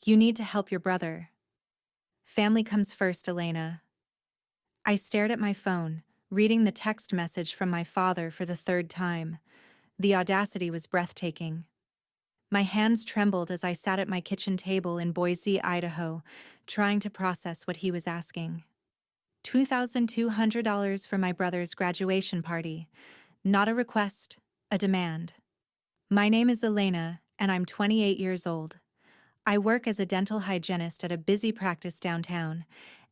You need to help your brother. Family comes first, Elena. I stared at my phone, reading the text message from my father for the third time. The audacity was breathtaking. My hands trembled as I sat at my kitchen table in Boise, Idaho, trying to process what he was asking. $2,200 for my brother's graduation party. Not a request, a demand. My name is Elena, and I'm 28 years old. I work as a dental hygienist at a busy practice downtown,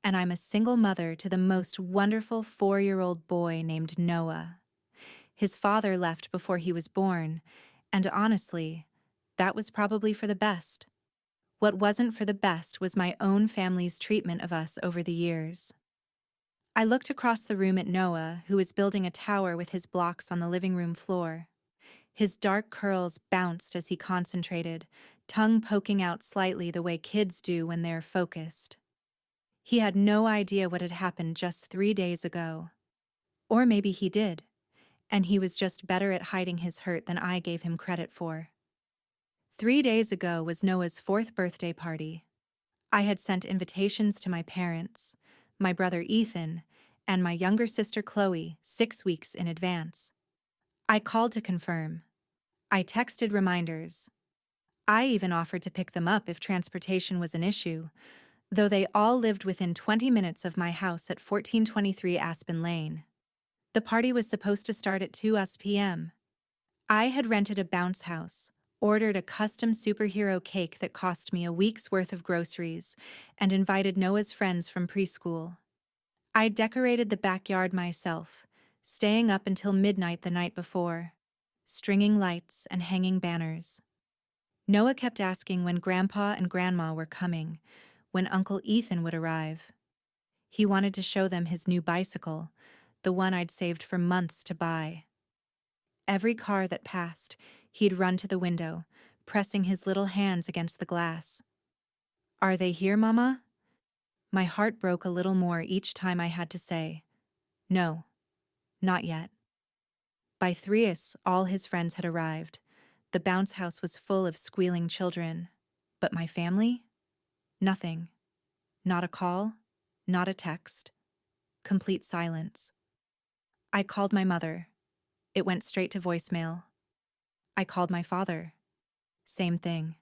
and I'm a single mother to the most wonderful 4-year-old boy named Noah. His father left before he was born, and honestly, that was probably for the best. What wasn't for the best was my own family's treatment of us over the years. I looked across the room at Noah, who was building a tower with his blocks on the living room floor. His dark curls bounced as he concentrated, tongue poking out slightly the way kids do when they're focused. He had no idea what had happened just 3 days ago. Or maybe he did, and he was just better at hiding his hurt than I gave him credit for. 3 days ago was Noah's 4th birthday party. I had sent invitations to my parents, my brother Ethan, and my younger sister Chloe 6 weeks in advance. I called to confirm. I texted reminders. I even offered to pick them up if transportation was an issue, though they all lived within 20 minutes of my house at 1423 Aspen Lane. The party was supposed to start at 2 p.m. I had rented a bounce house, ordered a custom superhero cake that cost me a week's worth of groceries, and invited Noah's friends from preschool. I decorated the backyard myself, staying up until midnight the night before, stringing lights and hanging banners. Noah kept asking when Grandpa and Grandma were coming, when Uncle Ethan would arrive. He wanted to show them his new bicycle, the one I'd saved for months to buy. Every car that passed, he'd run to the window, pressing his little hands against the glass. "Are they here, Mama?" My heart broke a little more each time I had to say, "No, not yet." By 3 all his friends had arrived. The bounce house was full of squealing children. But my family? Nothing. Not a call, not a text. Complete silence. I called my mother. It went straight to voicemail. I called my father. Same thing.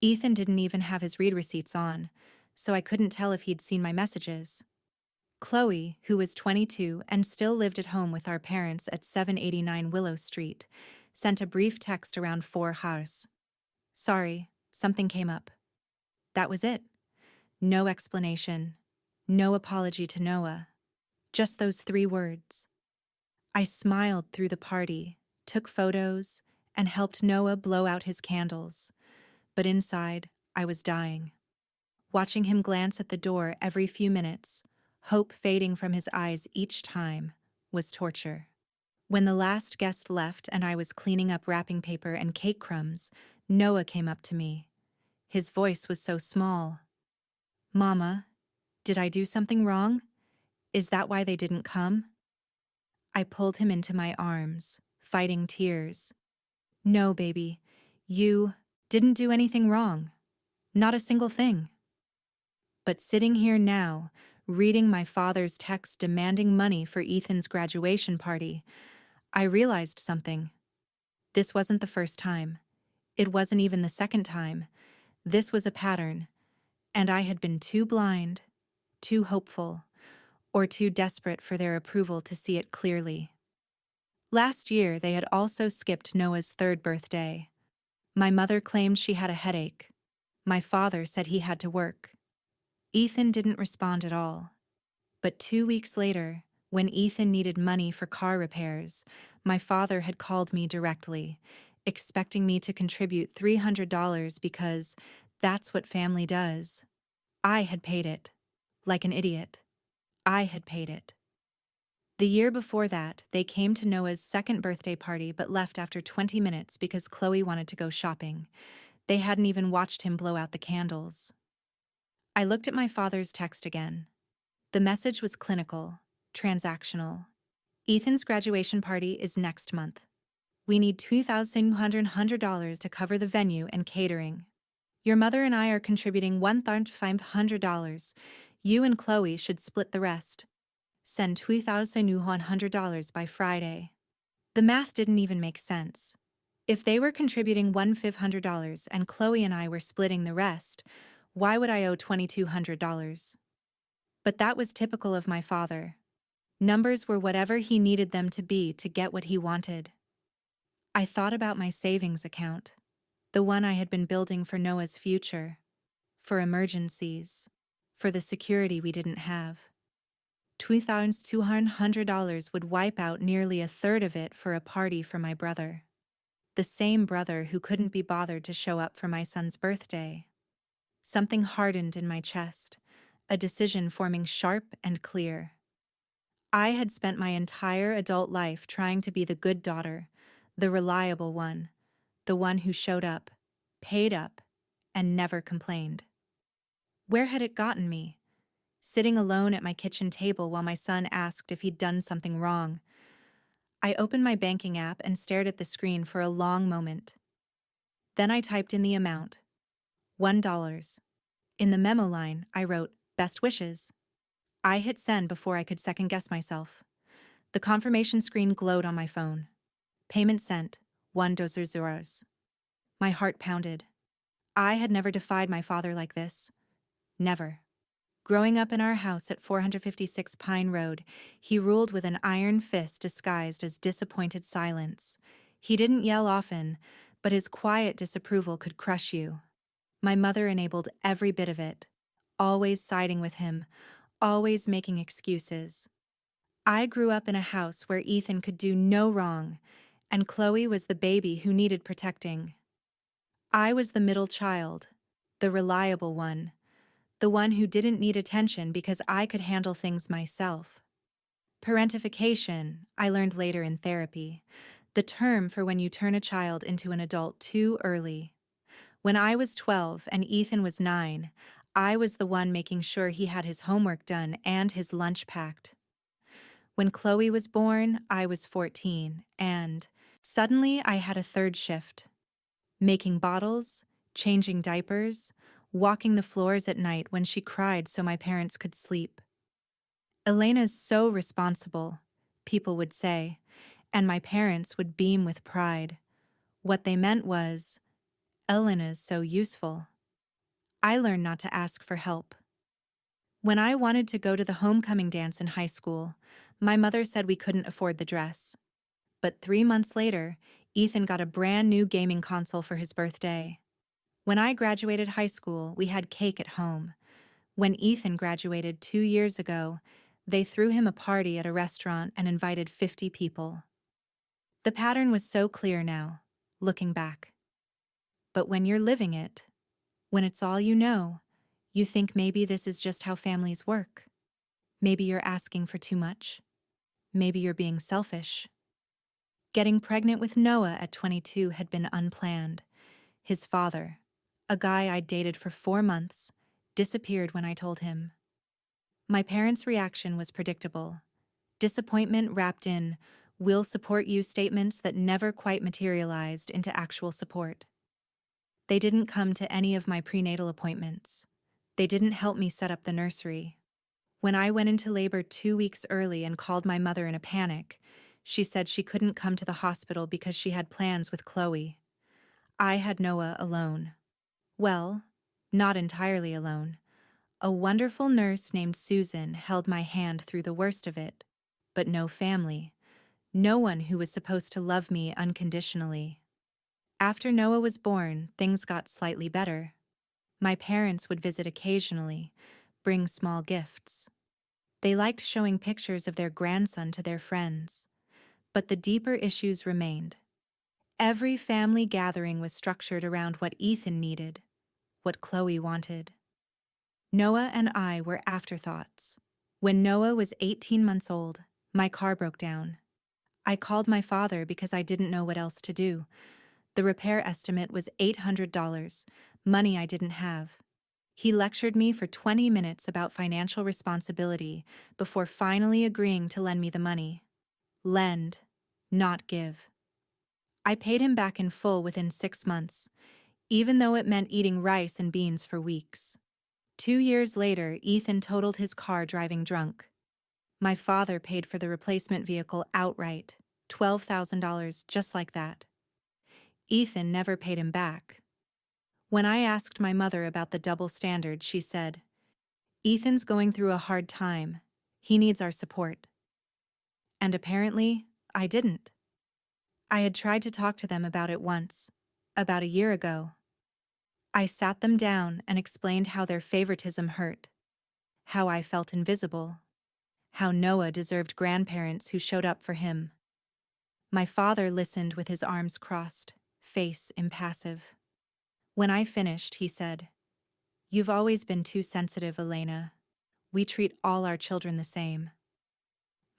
Ethan didn't even have his read receipts on, so I couldn't tell if he'd seen my messages. Chloe, who was 22 and still lived at home with our parents at 789 Willow Street, sent a brief text around 4 hours. "Sorry, something came up." That was it. No explanation. No apology to Noah. Just those 3 words. I smiled through the party, took photos, and helped Noah blow out his candles. But inside, I was dying. Watching him glance at the door every few minutes, hope fading from his eyes each time, was torture. When the last guest left and I was cleaning up wrapping paper and cake crumbs, Noah came up to me. His voice was so small. "Mama, did I do something wrong? Is that why they didn't come?" I pulled him into my arms, fighting tears. "No, baby, you didn't do anything wrong. Not a single thing." But sitting here now, reading my father's text demanding money for Ethan's graduation party, I realized something. This wasn't the first time. It wasn't even the second time. This was a pattern, and I had been too blind, too hopeful, or too desperate for their approval to see it clearly. Last year, they had also skipped Noah's 3rd birthday. My mother claimed she had a headache. My father said he had to work. Ethan didn't respond at all. But 2 weeks later, when Ethan needed money for car repairs, my father had called me directly, expecting me to contribute $300 because that's what family does. I had paid it. Like an idiot. I had paid it. The year before that, they came to Noah's 2nd birthday party but left after 20 minutes because Chloe wanted to go shopping. They hadn't even watched him blow out the candles. I looked at my father's text again. The message was clinical, transactional. "Ethan's graduation party is next month. We need $2,100 to cover the venue and catering. Your mother and I are contributing $1,500. You and Chloe should split the rest. Send $2,100 by Friday. The math didn't even make sense. If they were contributing $1,500 and Chloe and I were splitting the rest, why would I owe $2,200? But that was typical of my father. Numbers were whatever he needed them to be to get what he wanted. I thought about my savings account, the one I had been building for Noah's future, for emergencies, for the security we didn't have. $2,200 would wipe out nearly a third of it for a party for my brother. The same brother who couldn't be bothered to show up for my son's birthday. Something hardened in my chest, a decision forming sharp and clear. I had spent my entire adult life trying to be the good daughter, the reliable one, the one who showed up, paid up, and never complained. Where had it gotten me? Sitting alone at my kitchen table while my son asked if he'd done something wrong. I opened my banking app and stared at the screen for a long moment. Then I typed in the amount. $1. In the memo line, I wrote, "Best wishes." I hit send before I could second-guess myself. The confirmation screen glowed on my phone. Payment sent, $1. My heart pounded. I had never defied my father like this. Never. Growing up in our house at 456 Pine Road, he ruled with an iron fist disguised as disappointed silence. He didn't yell often, but his quiet disapproval could crush you. My mother enabled every bit of it, always siding with him, always making excuses. I grew up in a house where Ethan could do no wrong, and Chloe was the baby who needed protecting. I was the middle child, the reliable one, the one who didn't need attention because I could handle things myself. Parentification, I learned later in therapy, the term for when you turn a child into an adult too early. When I was 12 and Ethan was 9, I was the one making sure he had his homework done and his lunch packed. When Chloe was born, I was 14, and suddenly I had a third shift. Making bottles, changing diapers, walking the floors at night when she cried so my parents could sleep. Elena's so responsible, people would say, and my parents would beam with pride. What they meant was, Elena's so useful. I learned not to ask for help. When I wanted to go to the homecoming dance in high school, my mother said we couldn't afford the dress. But 3 months later, Ethan got a brand new gaming console for his birthday. When I graduated high school, we had cake at home. When Ethan graduated 2 years ago, they threw him a party at a restaurant and invited 50 people. The pattern was so clear now, looking back. But when you're living it, when it's all you think maybe this is just how families work. Maybe you're asking for too much. Maybe you're being selfish. Getting pregnant with Noah at 22 had been unplanned. His father, a guy I'd dated for 4 months, disappeared when I told him. My parents' reaction was predictable. Disappointment wrapped in, "We'll support you" statements that never quite materialized into actual support. They didn't come to any of my prenatal appointments. They didn't help me set up the nursery. When I went into labor 2 weeks early and called my mother in a panic, she said she couldn't come to the hospital because she had plans with Chloe. I had Noah alone. Well, not entirely alone. A wonderful nurse named Susan held my hand through the worst of it, but no family. No one who was supposed to love me unconditionally. After Noah was born, things got slightly better. My parents would visit occasionally, bring small gifts. They liked showing pictures of their grandson to their friends. But the deeper issues remained. Every family gathering was structured around what Ethan needed, what Chloe wanted. Noah and I were afterthoughts. When Noah was 18 months old, my car broke down. I called my father because I didn't know what else to do. The repair estimate was $800, money I didn't have. He lectured me for 20 minutes about financial responsibility before finally agreeing to lend me the money. Lend, not give. I paid him back in full within 6 months. even though it meant eating rice and beans for weeks. 2 years later, Ethan totaled his car driving drunk. My father paid for the replacement vehicle outright, $12,000 just like that. Ethan never paid him back. When I asked my mother about the double standard, she said, "Ethan's going through a hard time. He needs our support." And apparently, I didn't. I had tried to talk to them about it once, about a year ago. I sat them down and explained how their favoritism hurt, how I felt invisible, how Noah deserved grandparents who showed up for him. My father listened with his arms crossed, face impassive. When I finished, he said, "You've always been too sensitive, Elena. We treat all our children the same."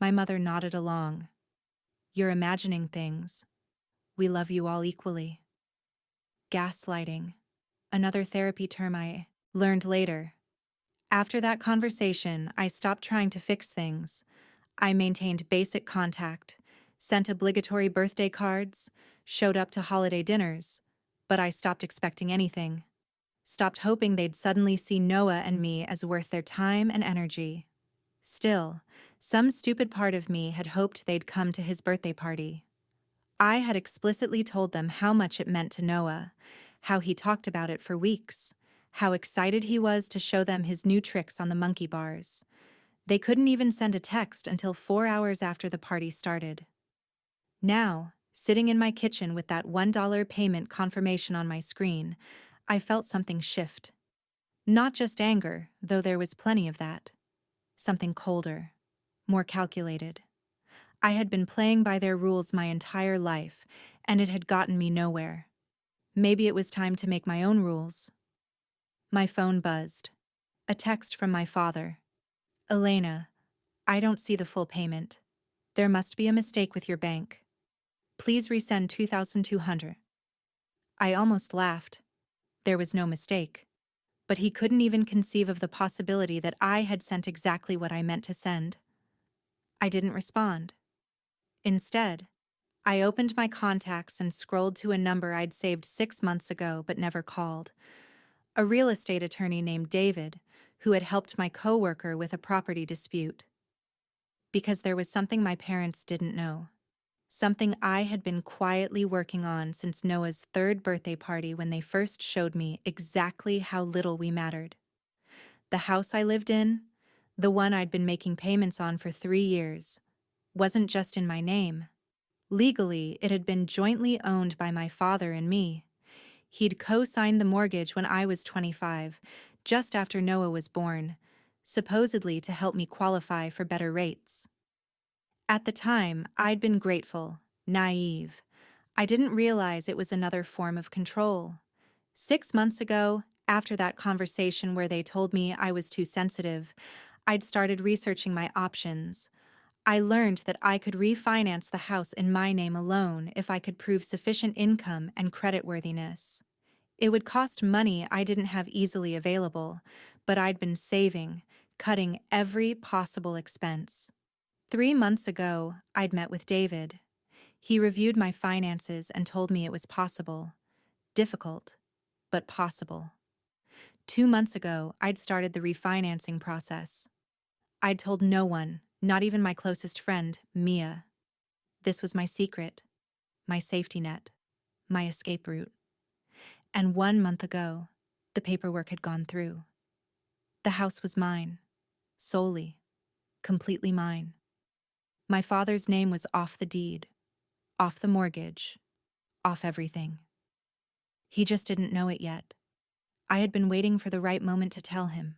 My mother nodded along. "You're imagining things. We love you all equally." Gaslighting, another therapy term I learned later. After that conversation, I stopped trying to fix things. I maintained basic contact, sent obligatory birthday cards, showed up to holiday dinners, but I stopped expecting anything. Stopped hoping they'd suddenly see Noah and me as worth their time and energy. Still, some stupid part of me had hoped they'd come to his birthday party. I had explicitly told them how much it meant to Noah, how he talked about it for weeks, how excited he was to show them his new tricks on the monkey bars. They couldn't even send a text until 4 hours after the party started. Now, sitting in my kitchen with that $1 payment confirmation on my screen, I felt something shift. Not just anger, though there was plenty of that. Something colder, more calculated. I had been playing by their rules my entire life, and it had gotten me nowhere. Maybe it was time to make my own rules. My phone buzzed. A text from my father. "Elena, I don't see the full payment. There must be a mistake with your bank. Please resend 2,200. I almost laughed. There was no mistake. But he couldn't even conceive of the possibility that I had sent exactly what I meant to send. I didn't respond. Instead, I opened my contacts and scrolled to a number I'd saved 6 months ago but never called. A real estate attorney named David, who had helped my coworker with a property dispute. Because there was something my parents didn't know. Something I had been quietly working on since Noah's 3rd birthday party when they first showed me exactly how little we mattered. The house I lived in, the one I'd been making payments on for 3 years, wasn't just in my name. Legally, it had been jointly owned by my father and me. He'd co-signed the mortgage when I was 25, just after Noah was born, supposedly to help me qualify for better rates. At the time, I'd been grateful, naive. I didn't realize it was another form of control. 6 months ago, after that conversation where they told me I was too sensitive, I'd started researching my options. I learned that I could refinance the house in my name alone if I could prove sufficient income and creditworthiness. It would cost money I didn't have easily available, but I'd been saving, cutting every possible expense. 3 months ago, I'd met with David. He reviewed my finances and told me it was possible. Difficult, but possible. 2 months ago, I'd started the refinancing process. I'd told no one, not even my closest friend, Mia. This was my secret, my safety net, my escape route. And 1 month ago, the paperwork had gone through. The house was mine, solely, completely mine. My father's name was off the deed, off the mortgage, off everything. He just didn't know it yet. I had been waiting for the right moment to tell him.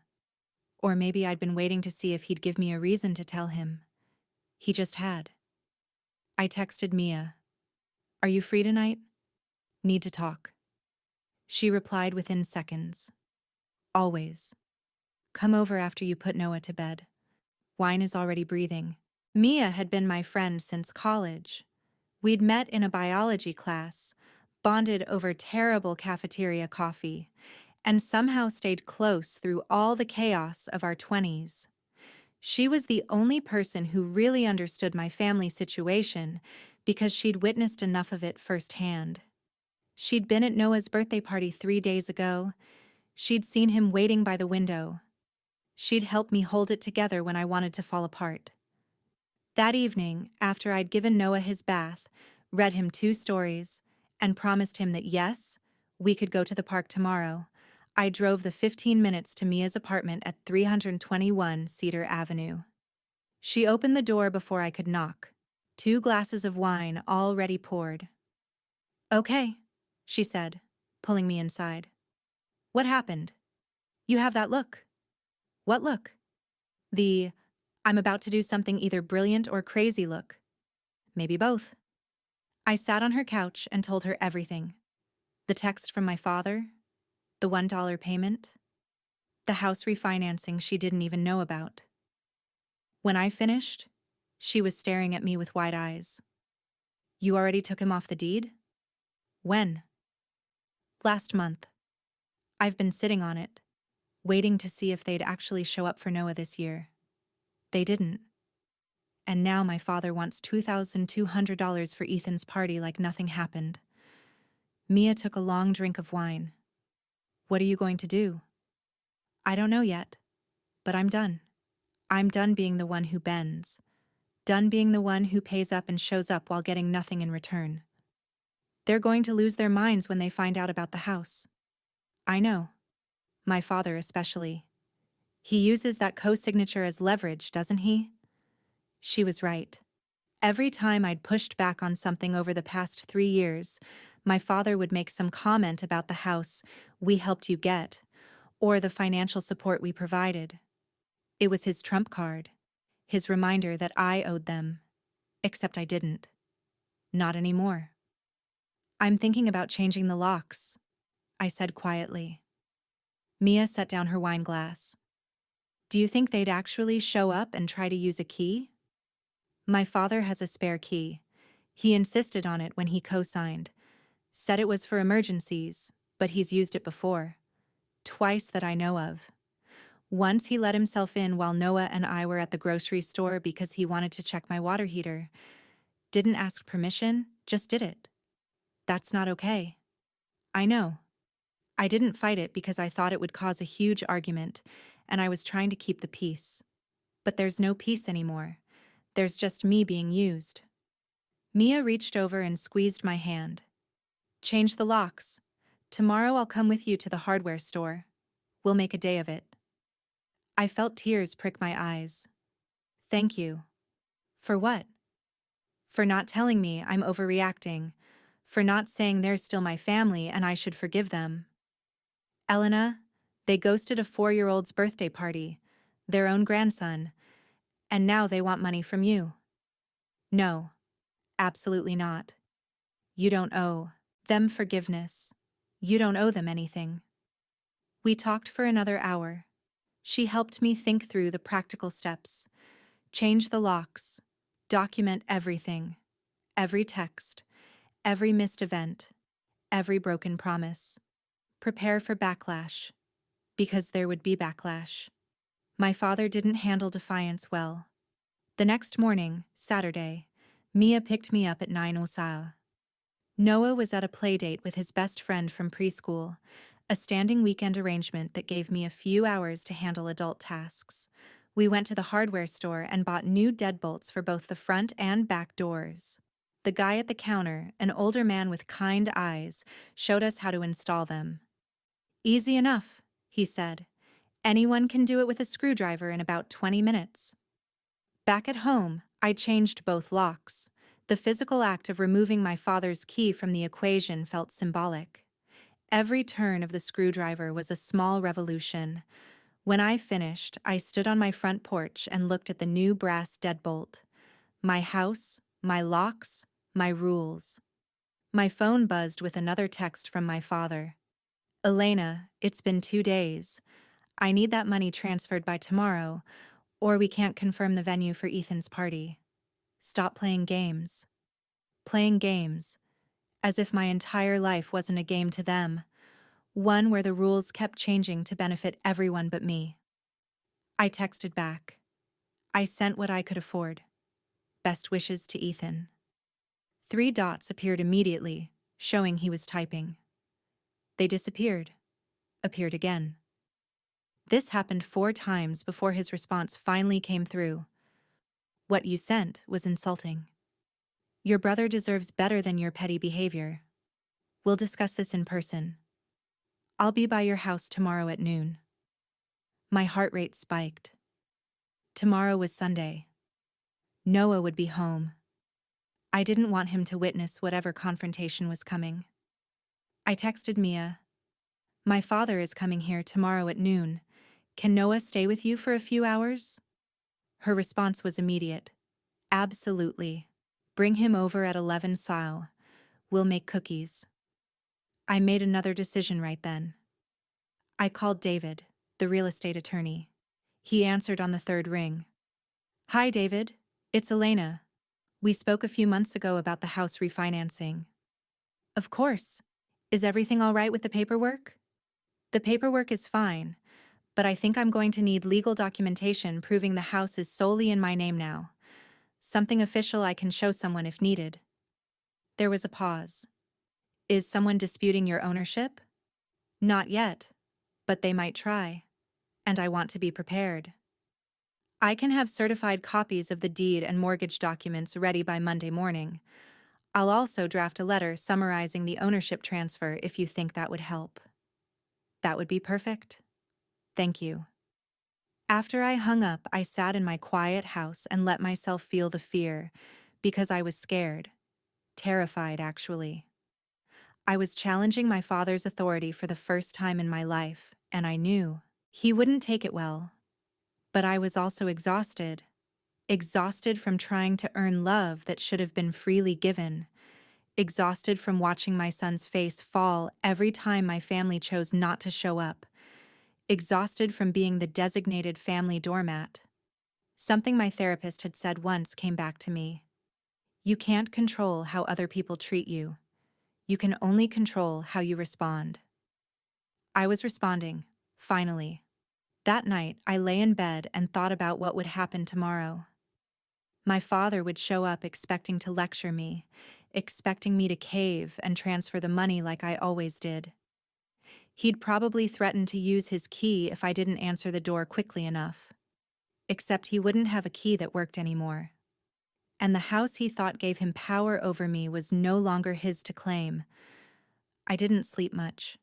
Or maybe I'd been waiting to see if he'd give me a reason to tell him. He just had. I texted Mia, "Are you free tonight? Need to talk." She replied within seconds. "Always. Come over after you put Noah to bed. Wine is already breathing." Mia had been my friend since college. We'd met in a biology class, bonded over terrible cafeteria coffee, and somehow stayed close through all the chaos of our 20s. She was the only person who really understood my family situation because she'd witnessed enough of it firsthand. She'd been at Noah's birthday party 3 days ago. She'd seen him waiting by the window. She'd helped me hold it together when I wanted to fall apart. That evening, after I'd given Noah his bath, read him 2 stories, and promised him that yes, we could go to the park tomorrow, I drove the 15 minutes to Mia's apartment at 321 Cedar Avenue. She opened the door before I could knock. 2 glasses of wine already poured. "Okay," she said, pulling me inside. "What happened? You have that look." "What look?" "The, I'm about to do something either brilliant or crazy look." "Maybe both." I sat on her couch and told her everything. The text from my father, the $1 payment, the house refinancing she didn't even know about. When I finished, she was staring at me with wide eyes. "You already took him off the deed?" "When?" "Last month. I've been sitting on it, waiting to see if they'd actually show up for Noah this year. They didn't. And now my father wants $2,200 for Ethan's party like nothing happened." Mia took a long drink of wine. "What are you going to do?" "I don't know yet, but I'm done. I'm done being the one who bends. Done being the one who pays up and shows up while getting nothing in return. They're going to lose their minds when they find out about the house. I know. My father especially. He uses that co-signature as leverage, doesn't he?" She was right. Every time I'd pushed back on something over the past 3 years, my father would make some comment about the house we helped you get, or the financial support we provided. It was his trump card, his reminder that I owed them. Except I didn't. Not anymore. "I'm thinking about changing the locks," I said quietly. Mia set down her wine glass. "Do you think they'd actually show up and try to use a key?" "My father has a spare key. He insisted on it when he co-signed. Said it was for emergencies, but he's used it before. Twice that I know of. Once he let himself in while Noah and I were at the grocery store because he wanted to check my water heater. Didn't ask permission, just did it. That's not okay." "I know. I didn't fight it because I thought it would cause a huge argument, and I was trying to keep the peace. But there's no peace anymore. There's just me being used." Mia reached over and squeezed my hand. "Change the locks. Tomorrow I'll come with you to the hardware store. We'll make a day of it." I felt tears prick my eyes. "Thank you." "For what?" "For not telling me I'm overreacting. For not saying they're still my family and I should forgive them. Elena, they ghosted a 4-year-old's birthday party, their own grandson, and now they want money from you." "No, absolutely not. You don't owe them forgiveness. You don't owe them anything." We talked for another hour. She helped me think through the practical steps. Change the locks. Document everything. Every text. Every missed event. Every broken promise. Prepare for backlash. Because there would be backlash. My father didn't handle defiance well. The next morning, Saturday, Mia picked me up at 9:00. Noah was at a playdate with his best friend from preschool, a standing weekend arrangement that gave me a few hours to handle adult tasks. We went to the hardware store and bought new deadbolts for both the front and back doors. The guy at the counter, an older man with kind eyes, showed us how to install them. "Easy enough," he said. "Anyone can do it with a screwdriver in about 20 minutes." Back at home, I changed both locks. The physical act of removing my father's key from the equation felt symbolic. Every turn of the screwdriver was a small revolution. When I finished, I stood on my front porch and looked at the new brass deadbolt. My house, my locks, my rules. My phone buzzed with another text from my father. "Elena, it's been 2 days. I need that money transferred by tomorrow, or we can't confirm the venue for Ethan's party. Stop playing games." Playing games. As if my entire life wasn't a game to them. One where the rules kept changing to benefit everyone but me. I texted back. I sent what I could afford. Best wishes to Ethan. 3 dots appeared immediately, showing he was typing. They disappeared, appeared again. This happened 4 times before his response finally came through. What you sent was insulting. Your brother deserves better than your petty behavior. We'll discuss this in person. I'll be by your house tomorrow at noon. My heart rate spiked. Tomorrow was Sunday. Noah would be home. I didn't want him to witness whatever confrontation was coming. I texted Mia. My father is coming here tomorrow at noon. Can Noah stay with you for a few hours? Her response was immediate. Absolutely. Bring him over at 11 SAO. We'll make cookies. I made another decision right then. I called David, the real estate attorney. He answered on the 3rd ring. Hi, David. It's Elena. We spoke a few months ago about the house refinancing. Of course. Is everything all right with the paperwork? The paperwork is fine, but I think I'm going to need legal documentation proving the house is solely in my name now. Something official I can show someone if needed. There was a pause. Is someone disputing your ownership? Not yet, but they might try, and I want to be prepared. I can have certified copies of the deed and mortgage documents ready by Monday morning. I'll also draft a letter summarizing the ownership transfer if you think that would help. That would be perfect. Thank you. After I hung up, I sat in my quiet house and let myself feel the fear, because I was scared. Terrified, actually. I was challenging my father's authority for the first time in my life, and I knew he wouldn't take it well. But I was also exhausted. Exhausted from trying to earn love that should have been freely given. Exhausted from watching my son's face fall every time my family chose not to show up. Exhausted from being the designated family doormat. Something my therapist had said once came back to me. You can't control how other people treat you. You can only control how you respond. I was responding, finally. That night, I lay in bed and thought about what would happen tomorrow. My father would show up expecting to lecture me, expecting me to cave and transfer the money like I always did. He'd probably threaten to use his key if I didn't answer the door quickly enough. Except he wouldn't have a key that worked anymore. And the house he thought gave him power over me was no longer his to claim. I didn't sleep much.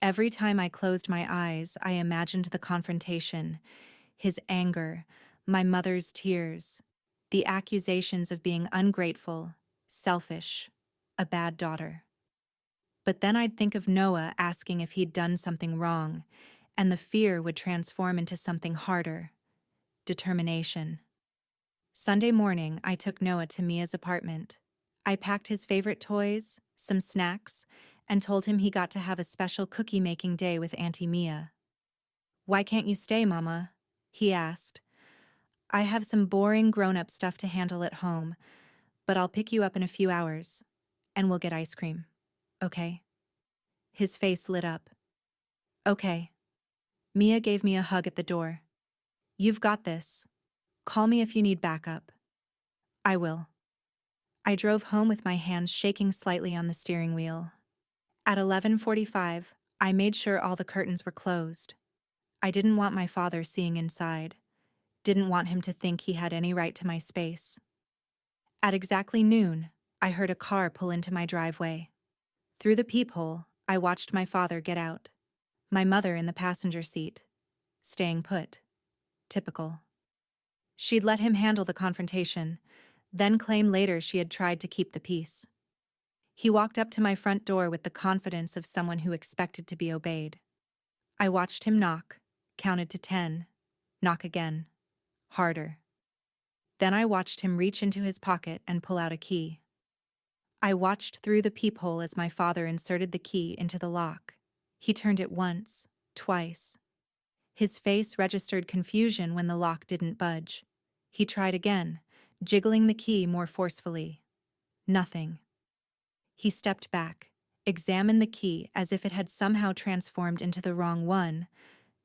Every time I closed my eyes, I imagined the confrontation, his anger, my mother's tears, the accusations of being ungrateful, selfish, a bad daughter. But then I'd think of Noah asking if he'd done something wrong, and the fear would transform into something harder, determination. Sunday morning, I took Noah to Mia's apartment. I packed his favorite toys, some snacks, and told him he got to have a special cookie-making day with Auntie Mia. Why can't you stay, Mama? He asked. I have some boring grown-up stuff to handle at home, but I'll pick you up in a few hours, and we'll get ice cream. Okay? His face lit up. Okay. Mia gave me a hug at the door. You've got this. Call me if you need backup. I will. I drove home with my hands shaking slightly on the steering wheel. At 11:45, I made sure all the curtains were closed. I didn't want my father seeing inside. Didn't want him to think he had any right to my space. At exactly noon, I heard a car pull into my driveway. Through the peephole, I watched my father get out. My mother in the passenger seat. Staying put. Typical. She'd let him handle the confrontation, then claim later she had tried to keep the peace. He walked up to my front door with the confidence of someone who expected to be obeyed. I watched him knock, counted to 10, knock again, harder. Then I watched him reach into his pocket and pull out a key. I watched through the peephole as my father inserted the key into the lock. He turned it once, twice. His face registered confusion when the lock didn't budge. He tried again, jiggling the key more forcefully. Nothing. He stepped back, examined the key as if it had somehow transformed into the wrong one,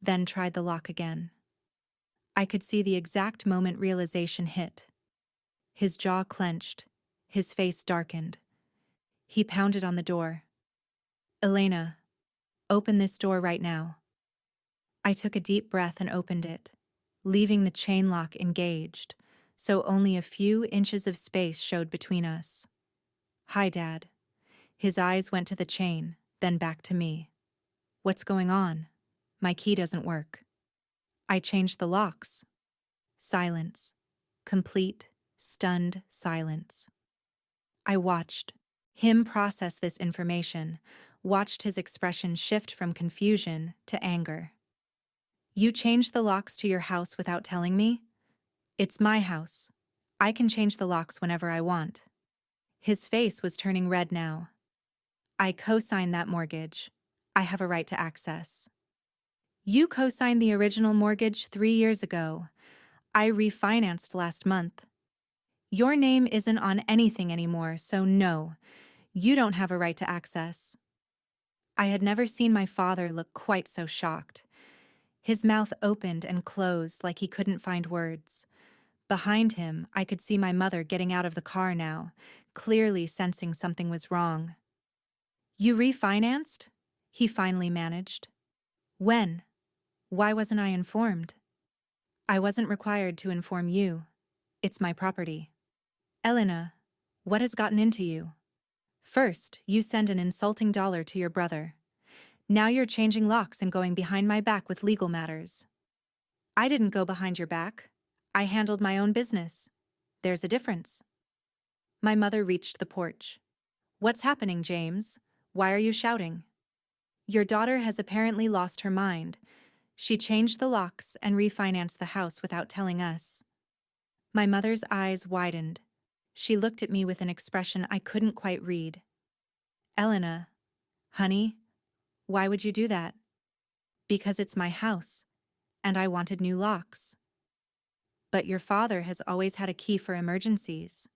then tried the lock again. I could see the exact moment realization hit. His jaw clenched, his face darkened. He pounded on the door. Elena, open this door right now. I took a deep breath and opened it, leaving the chain lock engaged, so only a few inches of space showed between us. Hi, Dad. His eyes went to the chain, then back to me. What's going on? My key doesn't work. I changed the locks. Silence. Complete, stunned silence. I watched him process this information, watched his expression shift from confusion to anger. You changed the locks to your house without telling me? It's my house. I can change the locks whenever I want. His face was turning red now. I co-signed that mortgage. I have a right to access. You co-signed the original mortgage 3 years ago. I refinanced last month. Your name isn't on anything anymore, so no, you don't have a right to access. I had never seen my father look quite so shocked. His mouth opened and closed like he couldn't find words. Behind him, I could see my mother getting out of the car now, clearly sensing something was wrong. You refinanced? He finally managed. When? Why wasn't I informed? I wasn't required to inform you. It's my property. Elena, what has gotten into you? First, you send an insulting dollar to your brother. Now you're changing locks and going behind my back with legal matters. I didn't go behind your back. I handled my own business. There's a difference. My mother reached the porch. What's happening, James? Why are you shouting? Your daughter has apparently lost her mind. She changed the locks and refinanced the house without telling us. My mother's eyes widened. She looked at me with an expression I couldn't quite read. Elena, honey, why would you do that? Because it's my house, and I wanted new locks. But your father has always had a key for emergencies.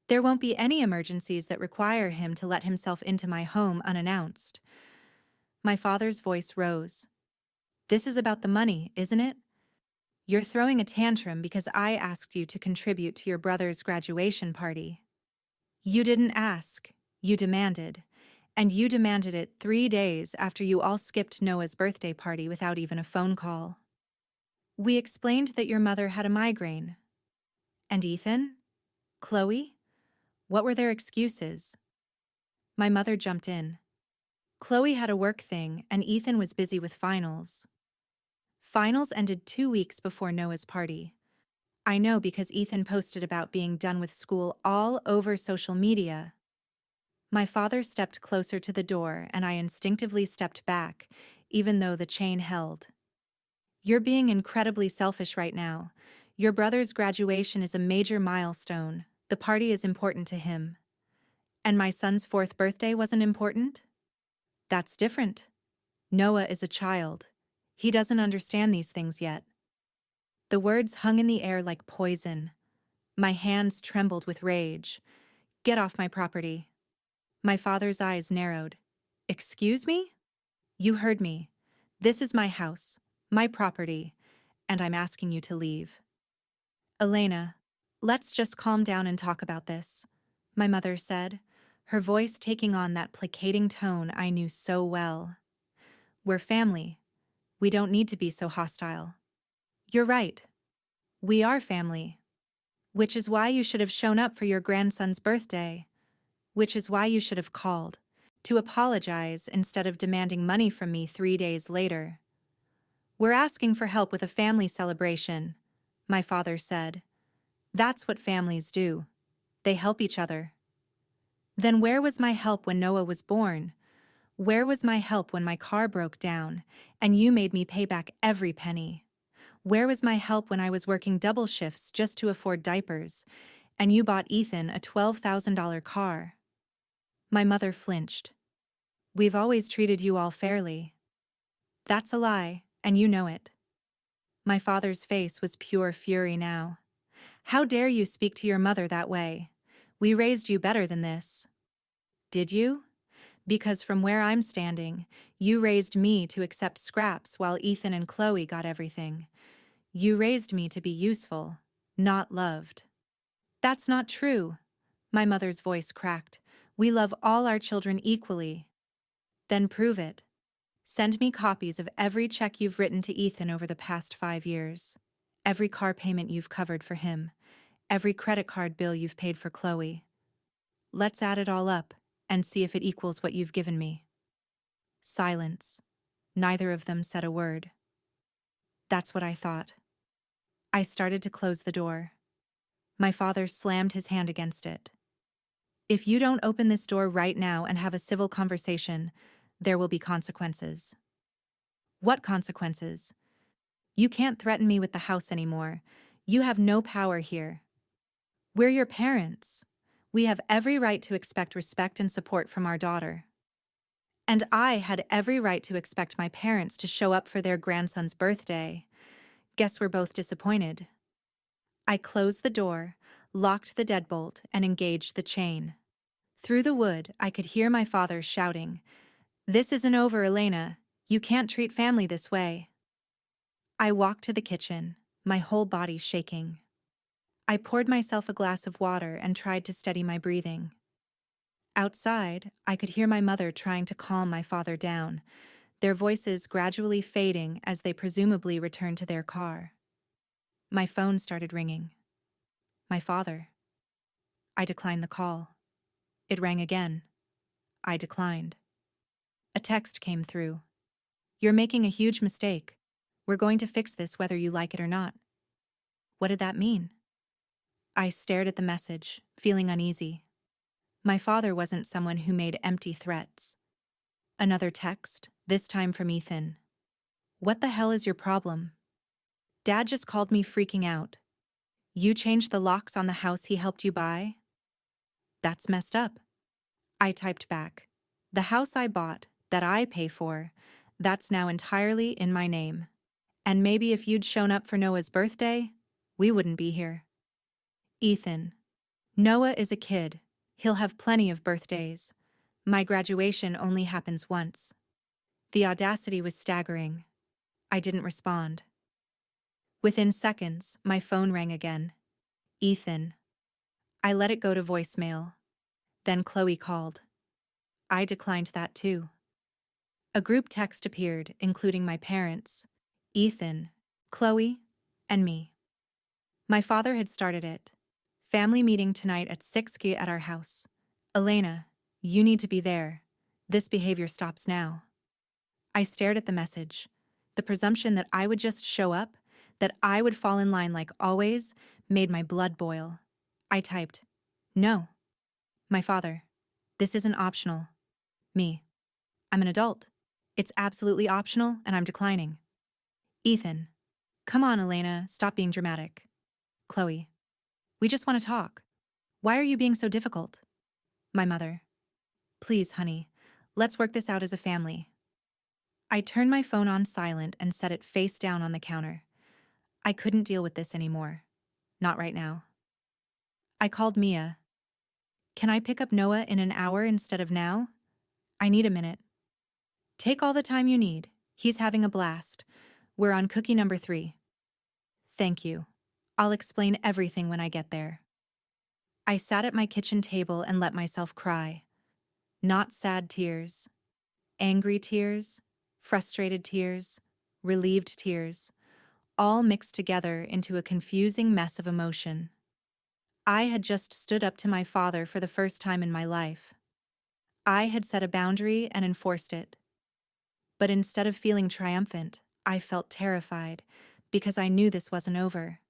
There won't be any emergencies that require him to let himself into my home unannounced. My father's voice rose. This is about the money, isn't it? You're throwing a tantrum because I asked you to contribute to your brother's graduation party. You didn't ask, you demanded. And you demanded it 3 days after you all skipped Noah's birthday party without even a phone call. We explained that your mother had a migraine. And Ethan? Chloe? What were their excuses? My mother jumped in. Chloe had a work thing, and Ethan was busy with finals. Finals ended 2 weeks before Noah's party. I know because Ethan posted about being done with school all over social media. My father stepped closer to the door, and I instinctively stepped back, even though the chain held. You're being incredibly selfish right now. Your brother's graduation is a major milestone. The party is important to him. And my son's 4th birthday wasn't important? That's different. Noah is a child. He doesn't understand these things yet. The words hung in the air like poison. My hands trembled with rage. Get off my property. My father's eyes narrowed. Excuse me? You heard me. This is my house, my property, and I'm asking you to leave. Elena, let's just calm down and talk about this, my mother said, her voice taking on that placating tone I knew so well. We're family. We don't need to be so hostile. You're right. We are family. Which is why you should have shown up for your grandson's birthday. Which is why you should have called, to apologize instead of demanding money from me 3 days later. We're asking for help with a family celebration, my father said. That's what families do. They help each other. Then where was my help when Noah was born? Where was my help when my car broke down, and you made me pay back every penny? Where was my help when I was working double shifts just to afford diapers, and you bought Ethan a $12,000 car? My mother flinched. We've always treated you all fairly. That's a lie, and you know it. My father's face was pure fury now. How dare you speak to your mother that way? We raised you better than this. Did you? Because from where I'm standing, you raised me to accept scraps while Ethan and Chloe got everything. You raised me to be useful, not loved. That's not true. My mother's voice cracked. We love all our children equally. Then prove it. Send me copies of every check you've written to Ethan over the past 5 years. Every car payment you've covered for him. Every credit card bill you've paid for Chloe. Let's add it all up and see if it equals what you've given me. Silence. Neither of them said a word. That's what I thought. I started to close the door. My father slammed his hand against it. If you don't open this door right now and have a civil conversation, there will be consequences. What consequences? You can't threaten me with the house anymore. You have no power here. We're your parents. We have every right to expect respect and support from our daughter. And I had every right to expect my parents to show up for their grandson's birthday. Guess we're both disappointed. I closed the door, locked the deadbolt, and engaged the chain. Through the wood, I could hear my father shouting, "This isn't over, Elena. You can't treat family this way." I walked to the kitchen, my whole body shaking. I poured myself a glass of water and tried to steady my breathing. Outside, I could hear my mother trying to calm my father down, their voices gradually fading as they presumably returned to their car. My phone started ringing. My father. I declined the call. It rang again. I declined. A text came through. "You're making a huge mistake. We're going to fix this whether you like it or not." What did that mean? I stared at the message, feeling uneasy. My father wasn't someone who made empty threats. Another text, this time from Ethan. "What the hell is your problem? Dad just called me freaking out. You changed the locks on the house he helped you buy? That's messed up." I typed back, "The house I bought, that I pay for, that's now entirely in my name. And maybe if you'd shown up for Noah's birthday, we wouldn't be here." Ethan. "Noah is a kid. He'll have plenty of birthdays. My graduation only happens once." The audacity was staggering. I didn't respond. Within seconds, my phone rang again. "Ethan." I let it go to voicemail. Then Chloe called. I declined that too. A group text appeared, including my parents, Ethan, Chloe, and me. My father had started it. "Family meeting tonight at 6 at our house. Elena, you need to be there. This behavior stops now." I stared at the message. The presumption that I would just show up, that I would fall in line like always, made my blood boil. I typed, "No." My father. "This isn't optional." Me. "I'm an adult. It's absolutely optional, and I'm declining." Ethan. "Come on, Elena, stop being dramatic." Chloe. "We just want to talk. Why are you being so difficult?" My mother. "Please, honey, let's work this out as a family." I turned my phone on silent and set it face down on the counter. I couldn't deal with this anymore. Not right now. I called Mia. "Can I pick up Noah in an hour instead of now? I need a minute." "Take all the time you need. He's having a blast. We're on cookie number 3. "Thank you. I'll explain everything when I get there." I sat at my kitchen table and let myself cry. Not sad tears. Angry tears. Frustrated tears. Relieved tears. All mixed together into a confusing mess of emotion. I had just stood up to my father for the first time in my life. I had set a boundary and enforced it. But instead of feeling triumphant, I felt terrified, because I knew this wasn't over.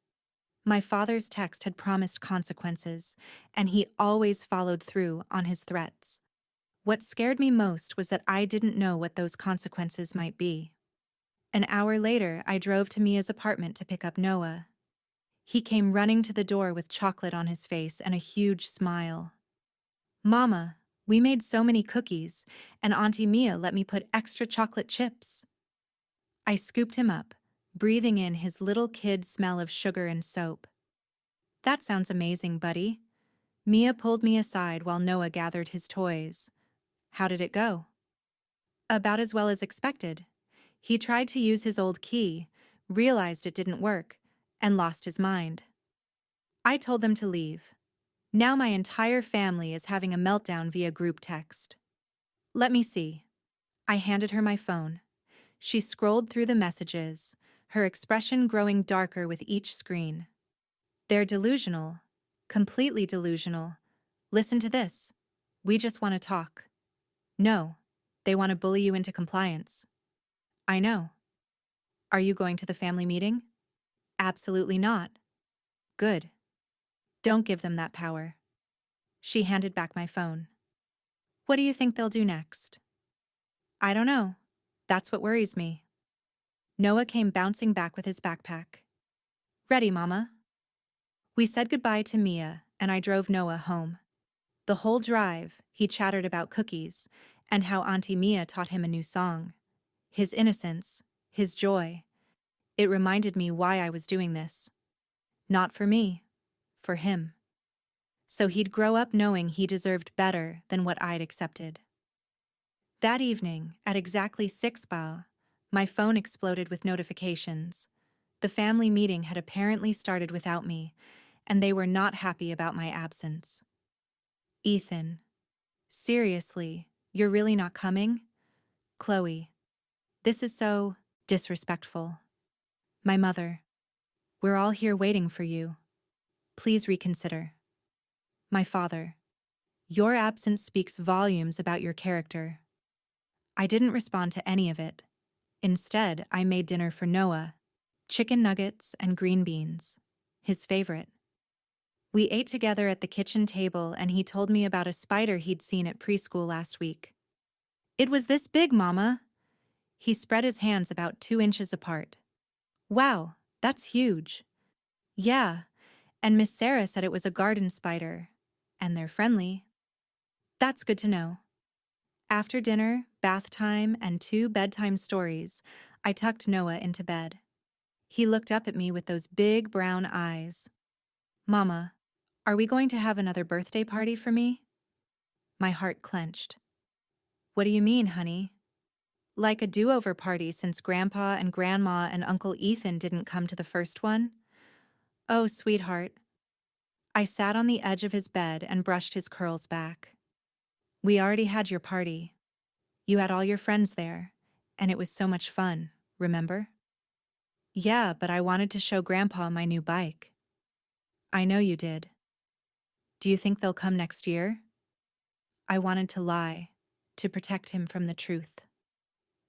My father's text had promised consequences, and he always followed through on his threats. What scared me most was that I didn't know what those consequences might be. An hour later, I drove to Mia's apartment to pick up Noah. He came running to the door with chocolate on his face and a huge smile. "Mama, we made so many cookies, and Auntie Mia let me put extra chocolate chips." I scooped him up, breathing in his little kid smell of sugar and soap. "That sounds amazing, buddy." Mia pulled me aside while Noah gathered his toys. "How did it go?" "About as well as expected. He tried to use his old key, realized it didn't work, and lost his mind. I told them to leave." Now my entire family is having a meltdown via group text. Let me see. I handed her my phone. She scrolled through the messages, her expression growing darker with each screen. They're delusional. Completely delusional. Listen to this. We just want to talk. No. They want to bully you into compliance. I know. Are you going to the family meeting? Absolutely not. Good. Don't give them that power. She handed back my phone. What do you think they'll do next? I don't know. That's what worries me. Noah came bouncing back with his backpack. Ready, Mama? We said goodbye to Mia, and I drove Noah home. The whole drive, he chattered about cookies, and how Auntie Mia taught him a new song. His innocence, his joy. It reminded me why I was doing this. Not for me, for him. So he'd grow up knowing he deserved better than what I'd accepted. That evening, at exactly 6 p.m, my phone exploded with notifications. The family meeting had apparently started without me, and they were not happy about my absence. Ethan. Seriously, you're really not coming? Chloe. This is so disrespectful. My mother. We're all here waiting for you. Please reconsider. My father. Your absence speaks volumes about your character. I didn't respond to any of it. Instead, I made dinner for Noah, chicken nuggets and green beans, his favorite. We ate together at the kitchen table, and he told me about a spider he'd seen at preschool last week. It was this big, Mama. He spread his hands about 2 inches apart. Wow, that's huge. Yeah, and Miss Sarah said it was a garden spider, and they're friendly. That's good to know. After dinner, bath time, and 2 bedtime stories, I tucked Noah into bed. He looked up at me with those big brown eyes. Mama, are we going to have another birthday party for me? My heart clenched. What do you mean, honey? Like a do-over party since Grandpa and Grandma and Uncle Ethan didn't come to the first one? Oh, sweetheart. I sat on the edge of his bed and brushed his curls back. We already had your party. You had all your friends there, and it was so much fun, remember? Yeah, but I wanted to show Grandpa my new bike. I know you did. Do you think they'll come next year? I wanted to lie, to protect him from the truth.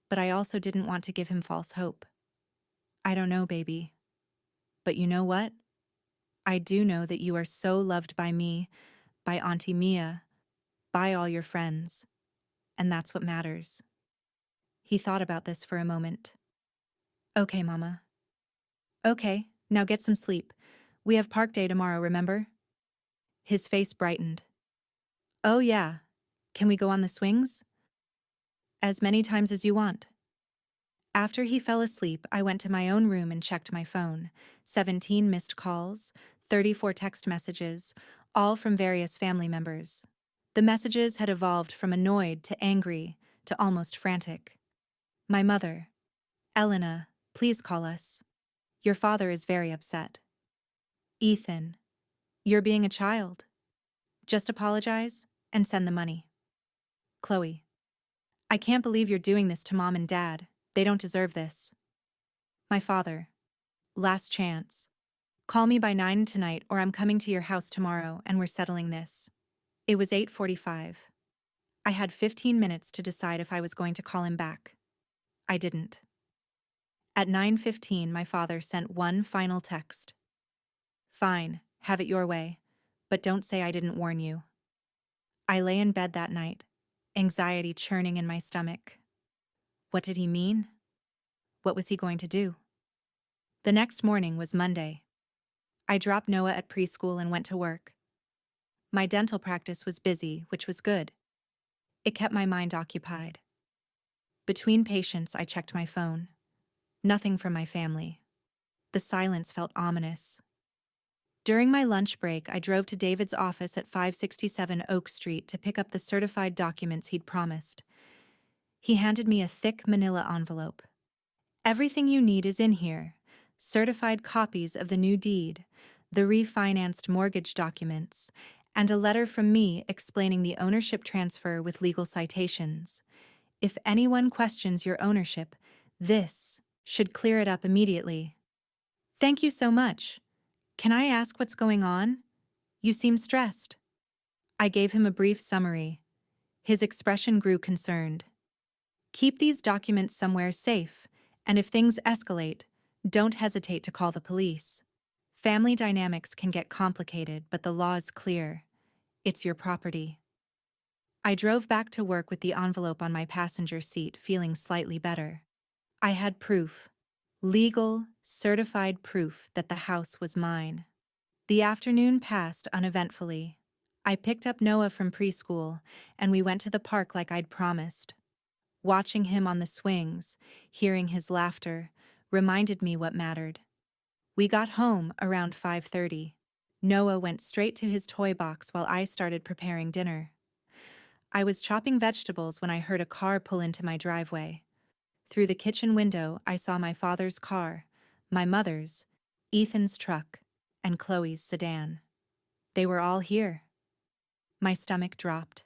But I also didn't want to give him false hope. I don't know, baby. But you know what? I do know that you are so loved by me, by Auntie Mia, by all your friends, and that's what matters. He thought about this for a moment. Okay, Mama. Okay, now get some sleep. We have park day tomorrow, remember? His face brightened. Oh yeah. Can we go on the swings? As many times as you want. After he fell asleep, I went to my own room and checked my phone. 17 missed calls, 34 text messages, all from various family members. The messages had evolved from annoyed to angry to almost frantic. My mother. Elena, please call us. Your father is very upset. Ethan. You're being a child. Just apologize and send the money. Chloe. I can't believe you're doing this to Mom and Dad. They don't deserve this. My father. Last chance. Call me by 9 tonight or I'm coming to your house tomorrow and we're settling this. It was 8:45. I had 15 minutes to decide if I was going to call him back. I didn't. At 9:15, my father sent one final text. Fine, have it your way, but don't say I didn't warn you. I lay in bed that night, anxiety churning in my stomach. What did he mean? What was he going to do? The next morning was Monday. I dropped Noah at preschool and went to work. My dental practice was busy, which was good. It kept my mind occupied. Between patients, I checked my phone. Nothing from my family. The silence felt ominous. During my lunch break, I drove to David's office at 567 Oak Street to pick up the certified documents he'd promised. He handed me a thick manila envelope. Everything you need is in here. Certified copies of the new deed, the refinanced mortgage documents, and a letter from me explaining the ownership transfer with legal citations. If anyone questions your ownership, this should clear it up immediately. Thank you so much. Can I ask what's going on? You seem stressed. I gave him a brief summary. His expression grew concerned. Keep these documents somewhere safe, and if things escalate, don't hesitate to call the police. Family dynamics can get complicated, but the law is clear. It's your property. I drove back to work with the envelope on my passenger seat, feeling slightly better. I had proof. Legal, certified proof that the house was mine. The afternoon passed uneventfully. I picked up Noah from preschool, and we went to the park like I'd promised. Watching him on the swings, hearing his laughter, reminded me what mattered. We got home around 5:30. Noah went straight to his toy box while I started preparing dinner. I was chopping vegetables when I heard a car pull into my driveway. Through the kitchen window, I saw my father's car, my mother's, Ethan's truck, and Chloe's sedan. They were all here. My stomach dropped.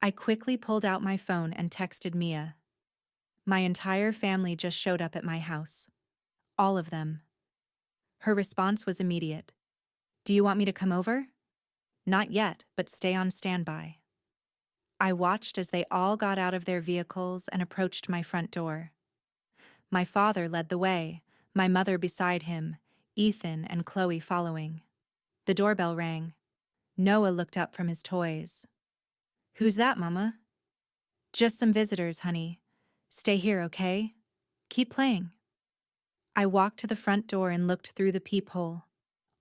I quickly pulled out my phone and texted Mia. My entire family just showed up at my house. All of them. Her response was immediate. Do you want me to come over? Not yet, but stay on standby. I watched as they all got out of their vehicles and approached my front door. My father led the way, my mother beside him, Ethan and Chloe following. The doorbell rang. Noah looked up from his toys. Who's that, Mama? Just some visitors, honey. Stay here, okay? Keep playing. I walked to the front door and looked through the peephole.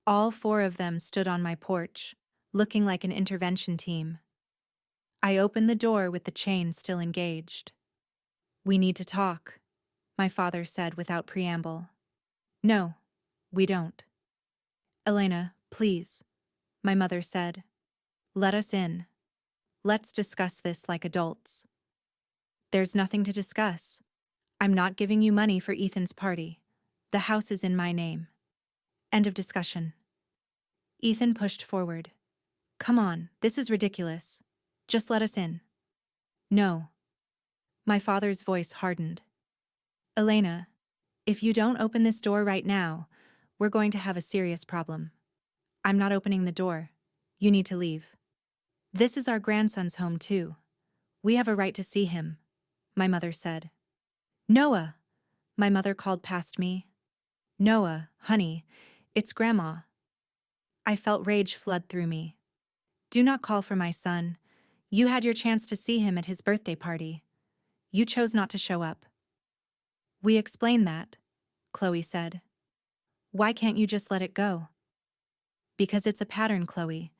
All 4 of them stood on my porch, looking like an intervention team. I opened the door with the chain still engaged. We need to talk, my father said without preamble. No, we don't. Elena, please, my mother said. Let us in. Let's discuss this like adults. There's nothing to discuss. I'm not giving you money for Ethan's party. The house is in my name. End of discussion. Ethan pushed forward. Come on, this is ridiculous. Just let us in. No. My father's voice hardened. Elena, if you don't open this door right now, we're going to have a serious problem. I'm not opening the door. You need to leave. This is our grandson's home too. We have a right to see him, my mother said. Noah, my mother called past me. Noah, honey, it's Grandma. I felt rage flood through me. Do not call for my son. You had your chance to see him at his birthday party. You chose not to show up. We explained that, Chloe said. Why can't you just let it go? Because it's a pattern, Chloe,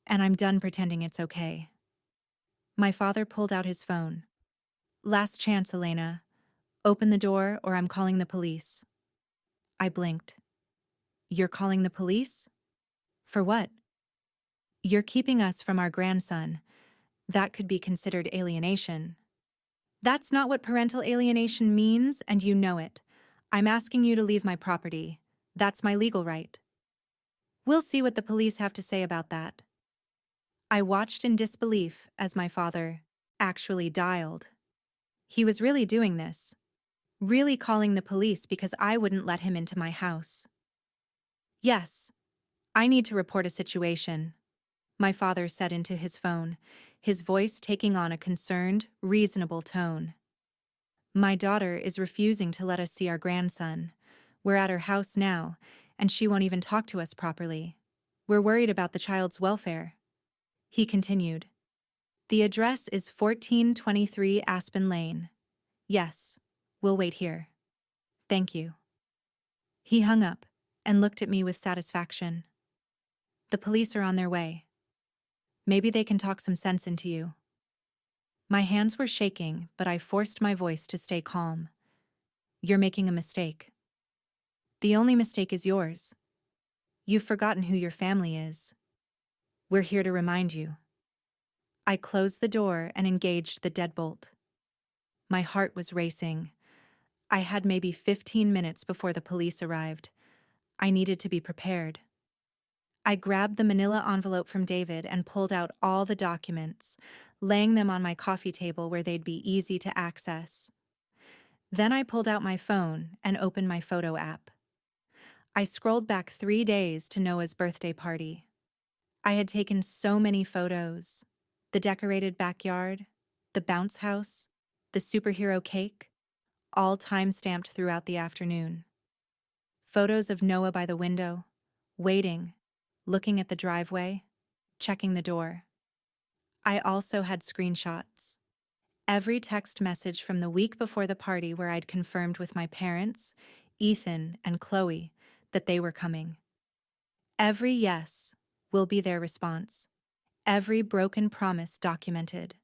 and I'm done pretending it's okay. My father pulled out his phone. Last chance, Elena. Open the door or I'm calling the police. I blinked. You're calling the police? For what? You're keeping us from our grandson. That could be considered alienation. That's not what parental alienation means, and you know it. I'm asking you to leave my property. That's my legal right. We'll see what the police have to say about that. I watched in disbelief as my father actually dialed. He was really doing this. Really calling the police because I wouldn't let him into my house. Yes, I need to report a situation, my father said into his phone, his voice taking on a concerned, reasonable tone. My daughter is refusing to let us see our grandson. We're at her house now, and she won't even talk to us properly. We're worried about the child's welfare. He continued. The address is 1423 Aspen Lane. Yes, we'll wait here. Thank you. He hung up and looked at me with satisfaction. The police are on their way. Maybe they can talk some sense into you. My hands were shaking, but I forced my voice to stay calm. You're making a mistake. The only mistake is yours. You've forgotten who your family is. We're here to remind you. I closed the door and engaged the deadbolt. My heart was racing. I had maybe 15 minutes before the police arrived. I needed to be prepared. I grabbed the manila envelope from David and pulled out all the documents, laying them on my coffee table where they'd be easy to access. Then I pulled out my phone and opened my photo app. I scrolled back 3 days to Noah's birthday party. I had taken so many photos. The decorated backyard, the bounce house, the superhero cake, all time-stamped throughout the afternoon. Photos of Noah by the window, waiting, looking at the driveway, checking the door. I also had screenshots. Every text message from the week before the party where I'd confirmed with my parents, Ethan and Chloe, that they were coming. Every yes will be their response. Every broken promise documented.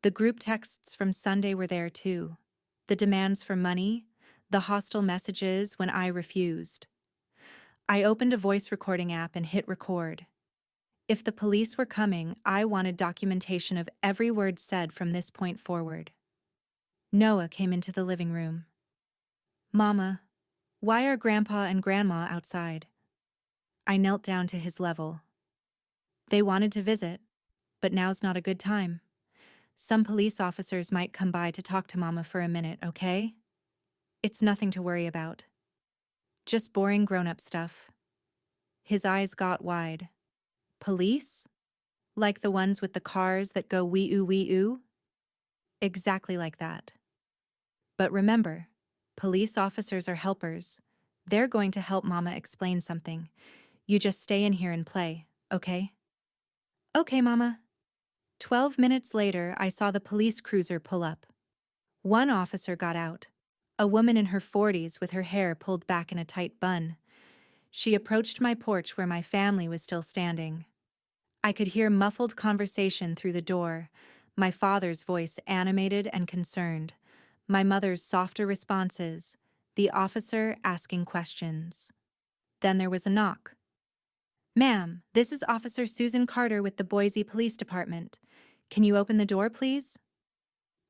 The group texts from Sunday were there too. The demands for money, the hostile messages when I refused. I opened a voice recording app and hit record. If the police were coming, I wanted documentation of every word said from this point forward. Noah came into the living room. "Mama, why are Grandpa and Grandma outside?" I knelt down to his level. "They wanted to visit, but now's not a good time. Some police officers might come by to talk to Mama for a minute, okay? It's nothing to worry about. Just boring grown-up stuff." His eyes got wide. "Police? Like the ones with the cars that go wee-oo wee-oo?" "Exactly like that. But remember, police officers are helpers. They're going to help Mama explain something. You just stay in here and play, okay?" "Okay, Mama." 12 minutes later, I saw the police cruiser pull up. One officer got out, a woman in her 40s with her hair pulled back in a tight bun. She approached my porch where my family was still standing. I could hear muffled conversation through the door, my father's voice animated and concerned, my mother's softer responses, the officer asking questions. Then there was a knock. "Ma'am, this is Officer Susan Carter with the Boise Police Department. Can you open the door, please?"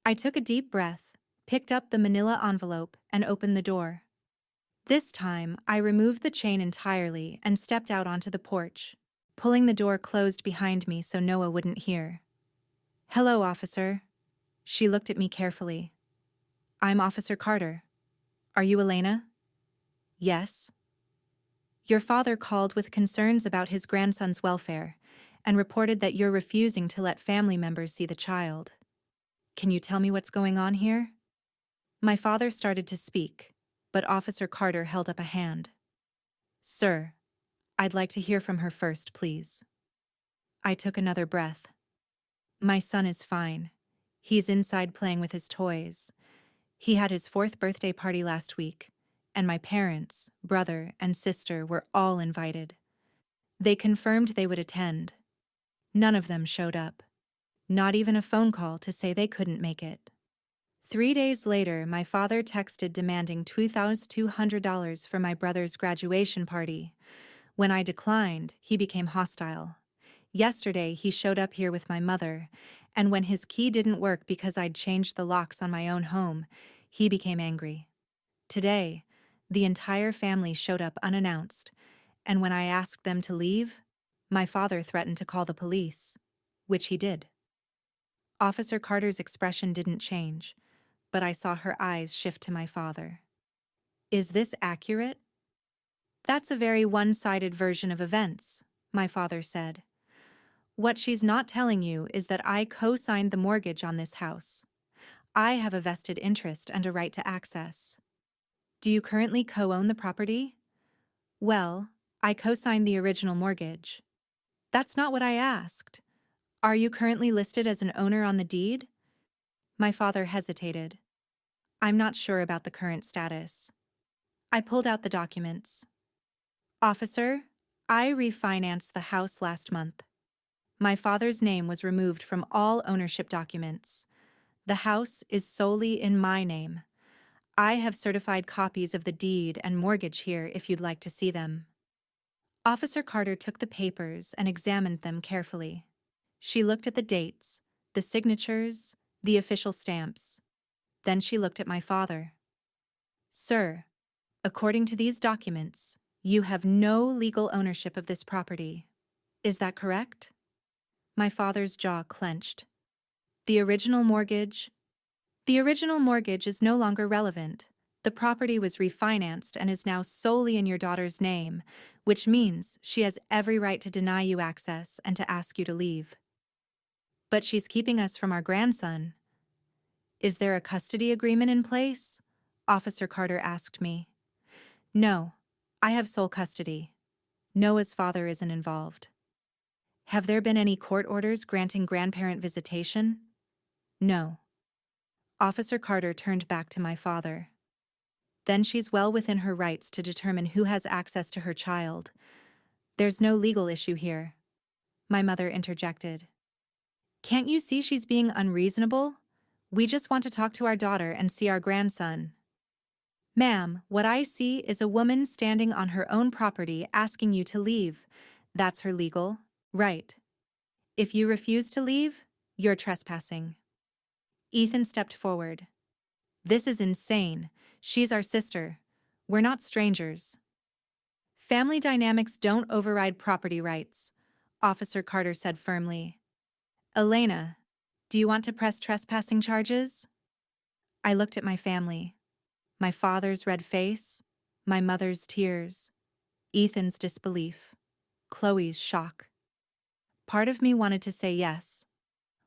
I took a deep breath, picked up the manila envelope, and opened the door. This time, I removed the chain entirely and stepped out onto the porch, pulling the door closed behind me so Noah wouldn't hear. "Hello, officer." She looked at me carefully. "I'm Officer Carter. Are you Elena?" "Yes." "Your father called with concerns about his grandson's welfare and reported that you're refusing to let family members see the child. Can you tell me what's going on here?" My father started to speak, but Officer Carter held up a hand. "Sir, I'd like to hear from her first, please." I took another breath. "My son is fine. He's inside playing with his toys. He had his 4th birthday party last week, and my parents, brother, and sister were all invited. They confirmed they would attend. None of them showed up. Not even a phone call to say they couldn't make it." 3 days later, my father texted demanding $2,200 for my brother's graduation party. When I declined, he became hostile. Yesterday, he showed up here with my mother, and when his key didn't work because I'd changed the locks on my own home, he became angry. Today, the entire family showed up unannounced, and when I asked them to leave, my father threatened to call the police, which he did. Officer Carter's expression didn't change, but I saw her eyes shift to my father. "Is this accurate?" "That's a very one-sided version of events," my father said. "What she's not telling you is that I co-signed the mortgage on this house. I have a vested interest and a right to access." "Do you currently co-own the property?" "Well, I co-signed the original mortgage." "That's not what I asked. Are you currently listed as an owner on the deed?" My father hesitated. "I'm not sure about the current status." I pulled out the documents. "Officer, I refinanced the house last month. My father's name was removed from all ownership documents. The house is solely in my name. I have certified copies of the deed and mortgage here if you'd like to see them." Officer Carter took the papers and examined them carefully. She looked at the dates, the signatures, the official stamps. Then she looked at my father. "Sir, according to these documents, You have no legal ownership of this property. Is that correct? My father's jaw clenched. The original mortgage? The original mortgage is no longer relevant. The property was refinanced and is now solely in your daughter's name, which means she has every right to deny you access and to ask you to leave. But she's keeping us from our grandson. Is there a custody agreement in place? Officer Carter asked me. No, I have sole custody. Noah's father isn't involved. Have there been any court orders granting grandparent visitation? No. Officer Carter turned back to my father. Then she's well within her rights to determine who has access to her child. There's no legal issue here. My mother interjected. Can't you see she's being unreasonable? We just want to talk to our daughter and see our grandson. Ma'am, what I see is a woman standing on her own property asking you to leave. That's her legal right. If you refuse to leave, you're trespassing. Ethan stepped forward. This is insane. She's our sister. We're not strangers. Family dynamics don't override property rights, Officer Carter said firmly. Elena, do you want to press trespassing charges? I looked at my family. My father's red face, my mother's tears, Ethan's disbelief, Chloe's shock. Part of me wanted to say yes,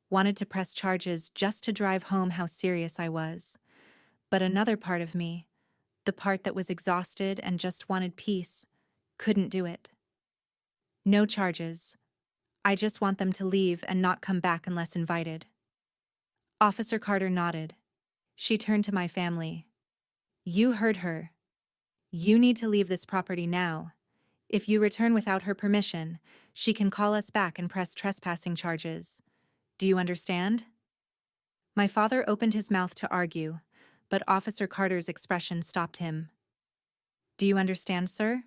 wanted to press charges just to drive home how serious I was. But another part of me, the part that was exhausted and just wanted peace, couldn't do it. No charges. I just want them to leave and not come back unless invited. Officer Carter nodded. She turned to my family. You heard her. You need to leave this property now. If you return without her permission, she can call us back and press trespassing charges. Do you understand? My father opened his mouth to argue, but Officer Carter's expression stopped him. Do you understand, sir?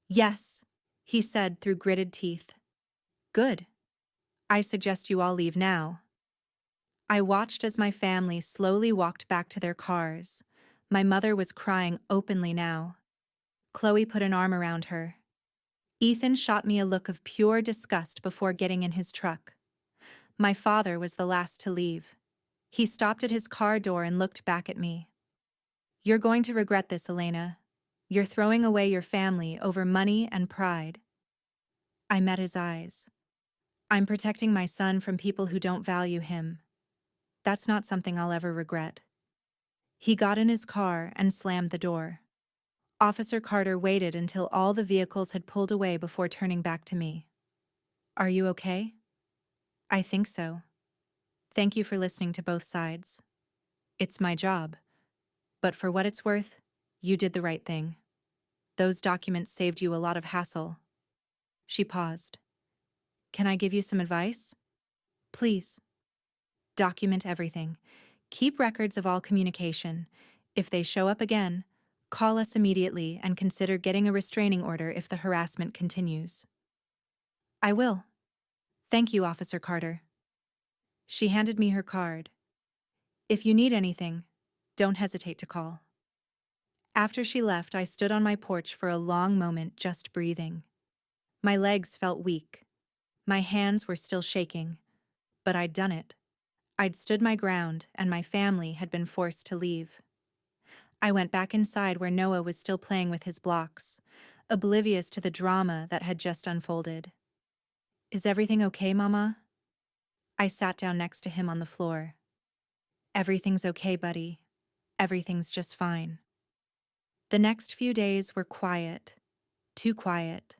Yes, he said through gritted teeth. Good. I suggest you all leave now. I watched as my family slowly walked back to their cars. My mother was crying openly now. Chloe put an arm around her. Ethan shot me a look of pure disgust before getting in his truck. My father was the last to leave. He stopped at his car door and looked back at me. You're going to regret this, Elena. You're throwing away your family over money and pride. I met his eyes. I'm protecting my son from people who don't value him. That's not something I'll ever regret. He got in his car and slammed the door. Officer Carter waited until all the vehicles had pulled away before turning back to me. Are you okay? I think so. Thank you for listening to both sides. It's my job. But for what it's worth, you did the right thing. Those documents saved you a lot of hassle. She paused. Can I give you some advice? Please. Document everything. Keep records of all communication. If they show up again, call us immediately and consider getting a restraining order if the harassment continues. I will. Thank you, Officer Carter. She handed me her card. If you need anything, don't hesitate to call. After she left, I stood on my porch for a long moment just breathing. My legs felt weak. My hands were still shaking. But I'd done it. I'd stood my ground, and my family had been forced to leave. I went back inside where Noah was still playing with his blocks, oblivious to the drama that had just unfolded. Is everything okay, Mama? I sat down next to him on the floor. Everything's okay, buddy. Everything's just fine. The next few days were quiet. Too quiet.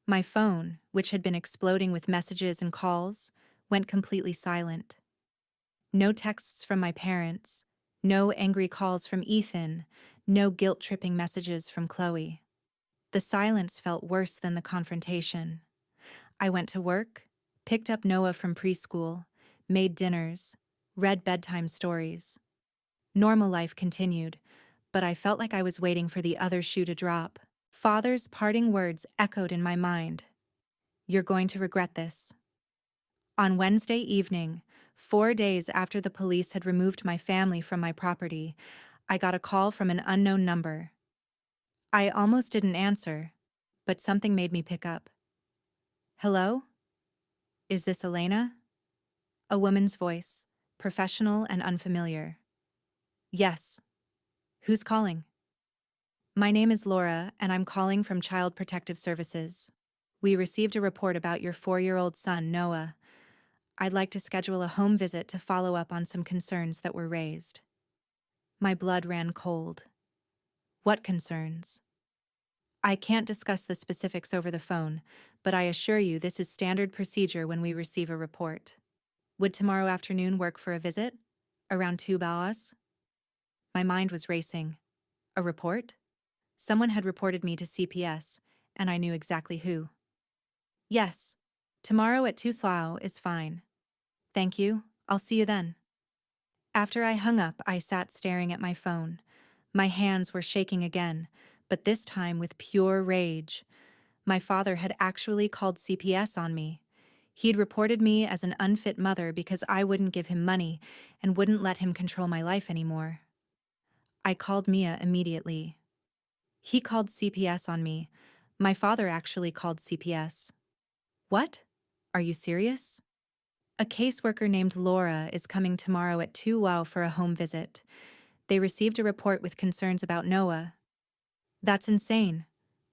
My phone, which had been exploding with messages and calls, went completely silent. No texts from my parents, no angry calls from Ethan, no guilt-tripping messages from Chloe. The silence felt worse than the confrontation. I went to work, picked up Noah from preschool, made dinners, read bedtime stories. Normal life continued, but I felt like I was waiting for the other shoe to drop. Father's parting words echoed in my mind. You're going to regret this. On Wednesday evening, 4 days after the police had removed my family from my property, I got a call from an unknown number. I almost didn't answer, but something made me pick up. Hello? Is this Elena? A woman's voice, professional and unfamiliar. Yes. Who's calling? My name is Laura, and I'm calling from Child Protective Services. We received a report about your 4-year-old son, Noah. I'd like to schedule a home visit to follow up on some concerns that were raised. My blood ran cold. What concerns? I can't discuss the specifics over the phone, but I assure you this is standard procedure when we receive a report. Would tomorrow afternoon work for a visit? Around 2 hours? My mind was racing. A report? Someone had reported me to CPS, and I knew exactly who. Yes. Tomorrow at 2 is fine. Thank you. I'll see you then. After I hung up, I sat staring at my phone. My hands were shaking again, but this time with pure rage. My father had actually called CPS on me. He'd reported me as an unfit mother because I wouldn't give him money and wouldn't let him control my life anymore. I called Mia immediately. He called CPS on me. My father actually called CPS. What? Are you serious? A caseworker named Laura is coming tomorrow at 2 for a home visit. They received a report with concerns about Noah. That's insane.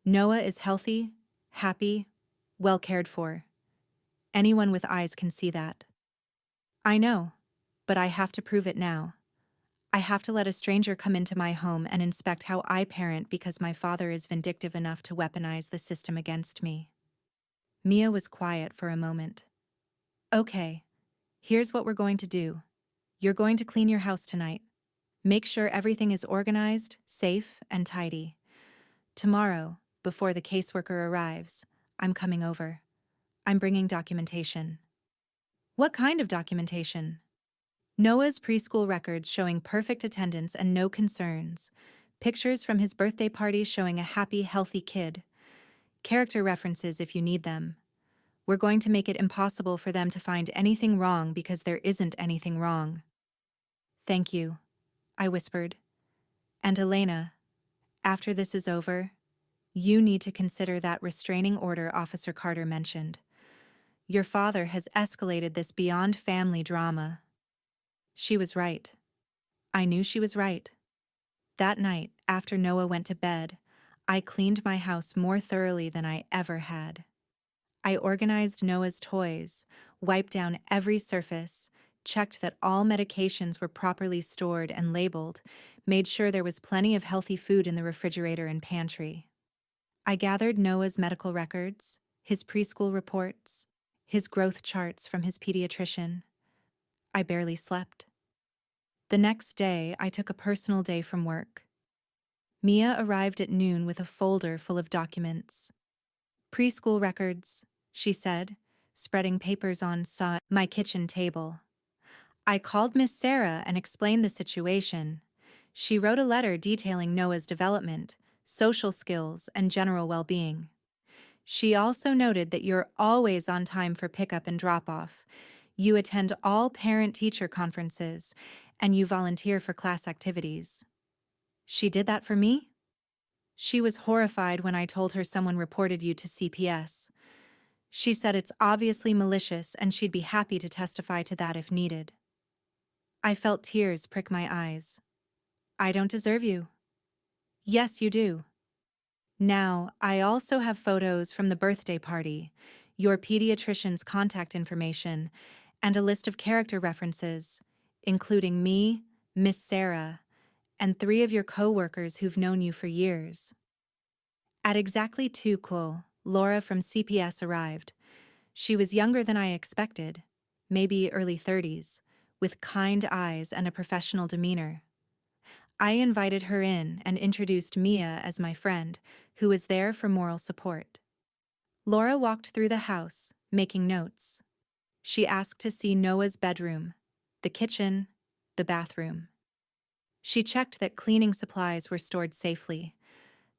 Noah is healthy, happy, well cared for. Anyone with eyes can see that. I know, but I have to prove it now. I have to let a stranger come into my home and inspect how I parent because my father is vindictive enough to weaponize the system against me. Mia was quiet for a moment. Okay, here's what we're going to do. You're going to clean your house tonight. Make sure everything is organized, safe, and tidy. Tomorrow, before the caseworker arrives, I'm coming over. I'm bringing documentation. What kind of documentation? Noah's preschool records showing perfect attendance and no concerns. Pictures from his birthday party showing a happy, healthy kid. Character references if you need them. We're going to make it impossible for them to find anything wrong because there isn't anything wrong. Thank you, I whispered. And Elena, after this is over, you need to consider that restraining order Officer Carter mentioned. Your father has escalated this beyond family drama. She was right. I knew she was right. That night, after Noah went to bed, I cleaned my house more thoroughly than I ever had. I organized Noah's toys, wiped down every surface, checked that all medications were properly stored and labeled, made sure there was plenty of healthy food in the refrigerator and pantry. I gathered Noah's medical records, his preschool reports, his growth charts from his pediatrician. I barely slept. The next day, I took a personal day from work. Mia arrived at noon with a folder full of documents. Preschool records, she said, spreading papers on my kitchen table. I called Miss Sarah and explained the situation. She wrote a letter detailing Noah's development, social skills, and general well-being. She also noted that you're always on time for pickup and drop-off. You attend all parent-teacher conferences, and you volunteer for class activities. She did that for me? She was horrified when I told her someone reported you to CPS. She said it's obviously malicious and she'd be happy to testify to that if needed. I felt tears prick my eyes. I don't deserve you. Yes, you do. Now, I also have photos from the birthday party, your pediatrician's contact information, and a list of character references, including me, Miss Sarah, and 3 of your co-workers who've known you for years. At exactly 2 Laura from CPS arrived. She was younger than I expected, maybe early 30s, with kind eyes and a professional demeanor. I invited her in and introduced Mia as my friend, who was there for moral support. Laura walked through the house, making notes. She asked to see Noah's bedroom, the kitchen, the bathroom. She checked that cleaning supplies were stored safely,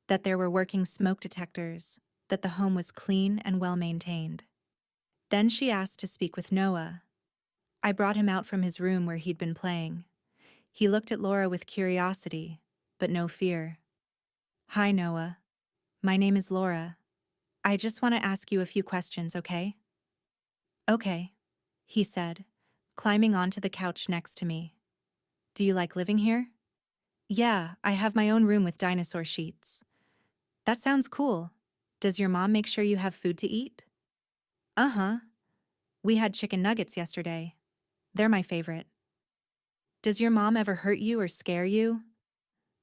that there were working smoke detectors, that the home was clean and well maintained. Then she asked to speak with Noah. I brought him out from his room where he'd been playing. He looked at Laura with curiosity, but no fear. Hi, Noah. My name is Laura. I just want to ask you a few questions, okay? Okay, he said, climbing onto the couch next to me. Do you like living here? Yeah, I have my own room with dinosaur sheets. That sounds cool. Does your mom make sure you have food to eat? Uh-huh. We had chicken nuggets yesterday. They're my favorite. Does your mom ever hurt you or scare you?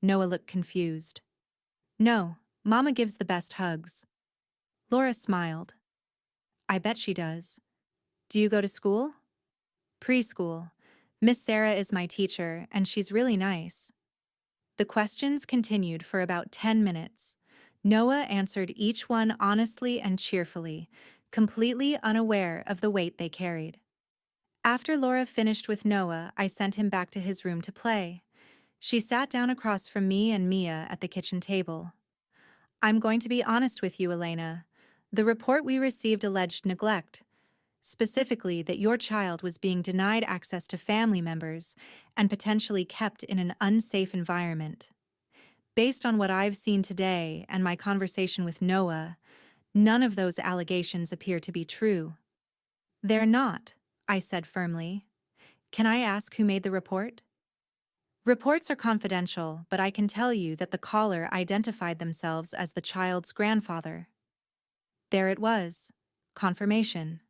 Noah looked confused. No, Mama gives the best hugs. Laura smiled. I bet she does. Do you go to school? Preschool. Miss Sarah is my teacher, and she's really nice. The questions continued for about 10 minutes. Noah answered each one honestly and cheerfully, completely unaware of the weight they carried. After Laura finished with Noah, I sent him back to his room to play. She sat down across from me and Mia at the kitchen table. I'm going to be honest with you, Elena. The report we received alleged neglect, specifically that your child was being denied access to family members and potentially kept in an unsafe environment. Based on what I've seen today and my conversation with Noah, none of those allegations appear to be true. They're not, I said firmly. Can I ask who made the report? Reports are confidential, but I can tell you that the caller identified themselves as the child's grandfather. There it was. Confirmation.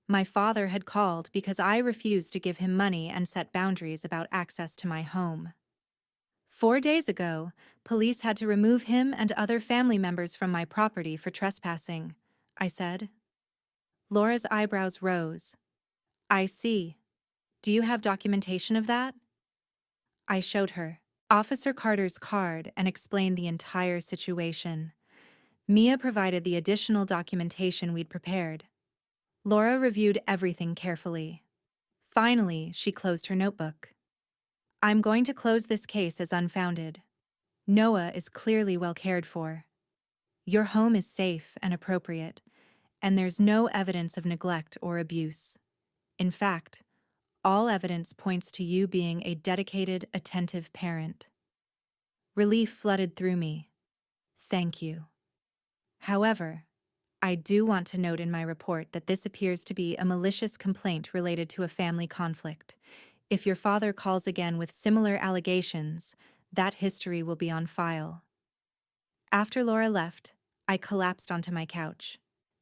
My father had called because I refused to give him money and set boundaries about access to my home. 4 days ago, police had to remove him and other family members from my property for trespassing, I said. Laura's eyebrows rose. I see. Do you have documentation of that? I showed her Officer Carter's card and explained the entire situation. Mia provided the additional documentation we'd prepared. Laura reviewed everything carefully. Finally, she closed her notebook. I'm going to close this case as unfounded. Noah is clearly well cared for. Your home is safe and appropriate, and there's no evidence of neglect or abuse. In fact, all evidence points to you being a dedicated, attentive parent. Relief flooded through me. Thank you. However, I do want to note in my report that this appears to be a malicious complaint related to a family conflict. If your father calls again with similar allegations, that history will be on file. After Laura left, I collapsed onto my couch.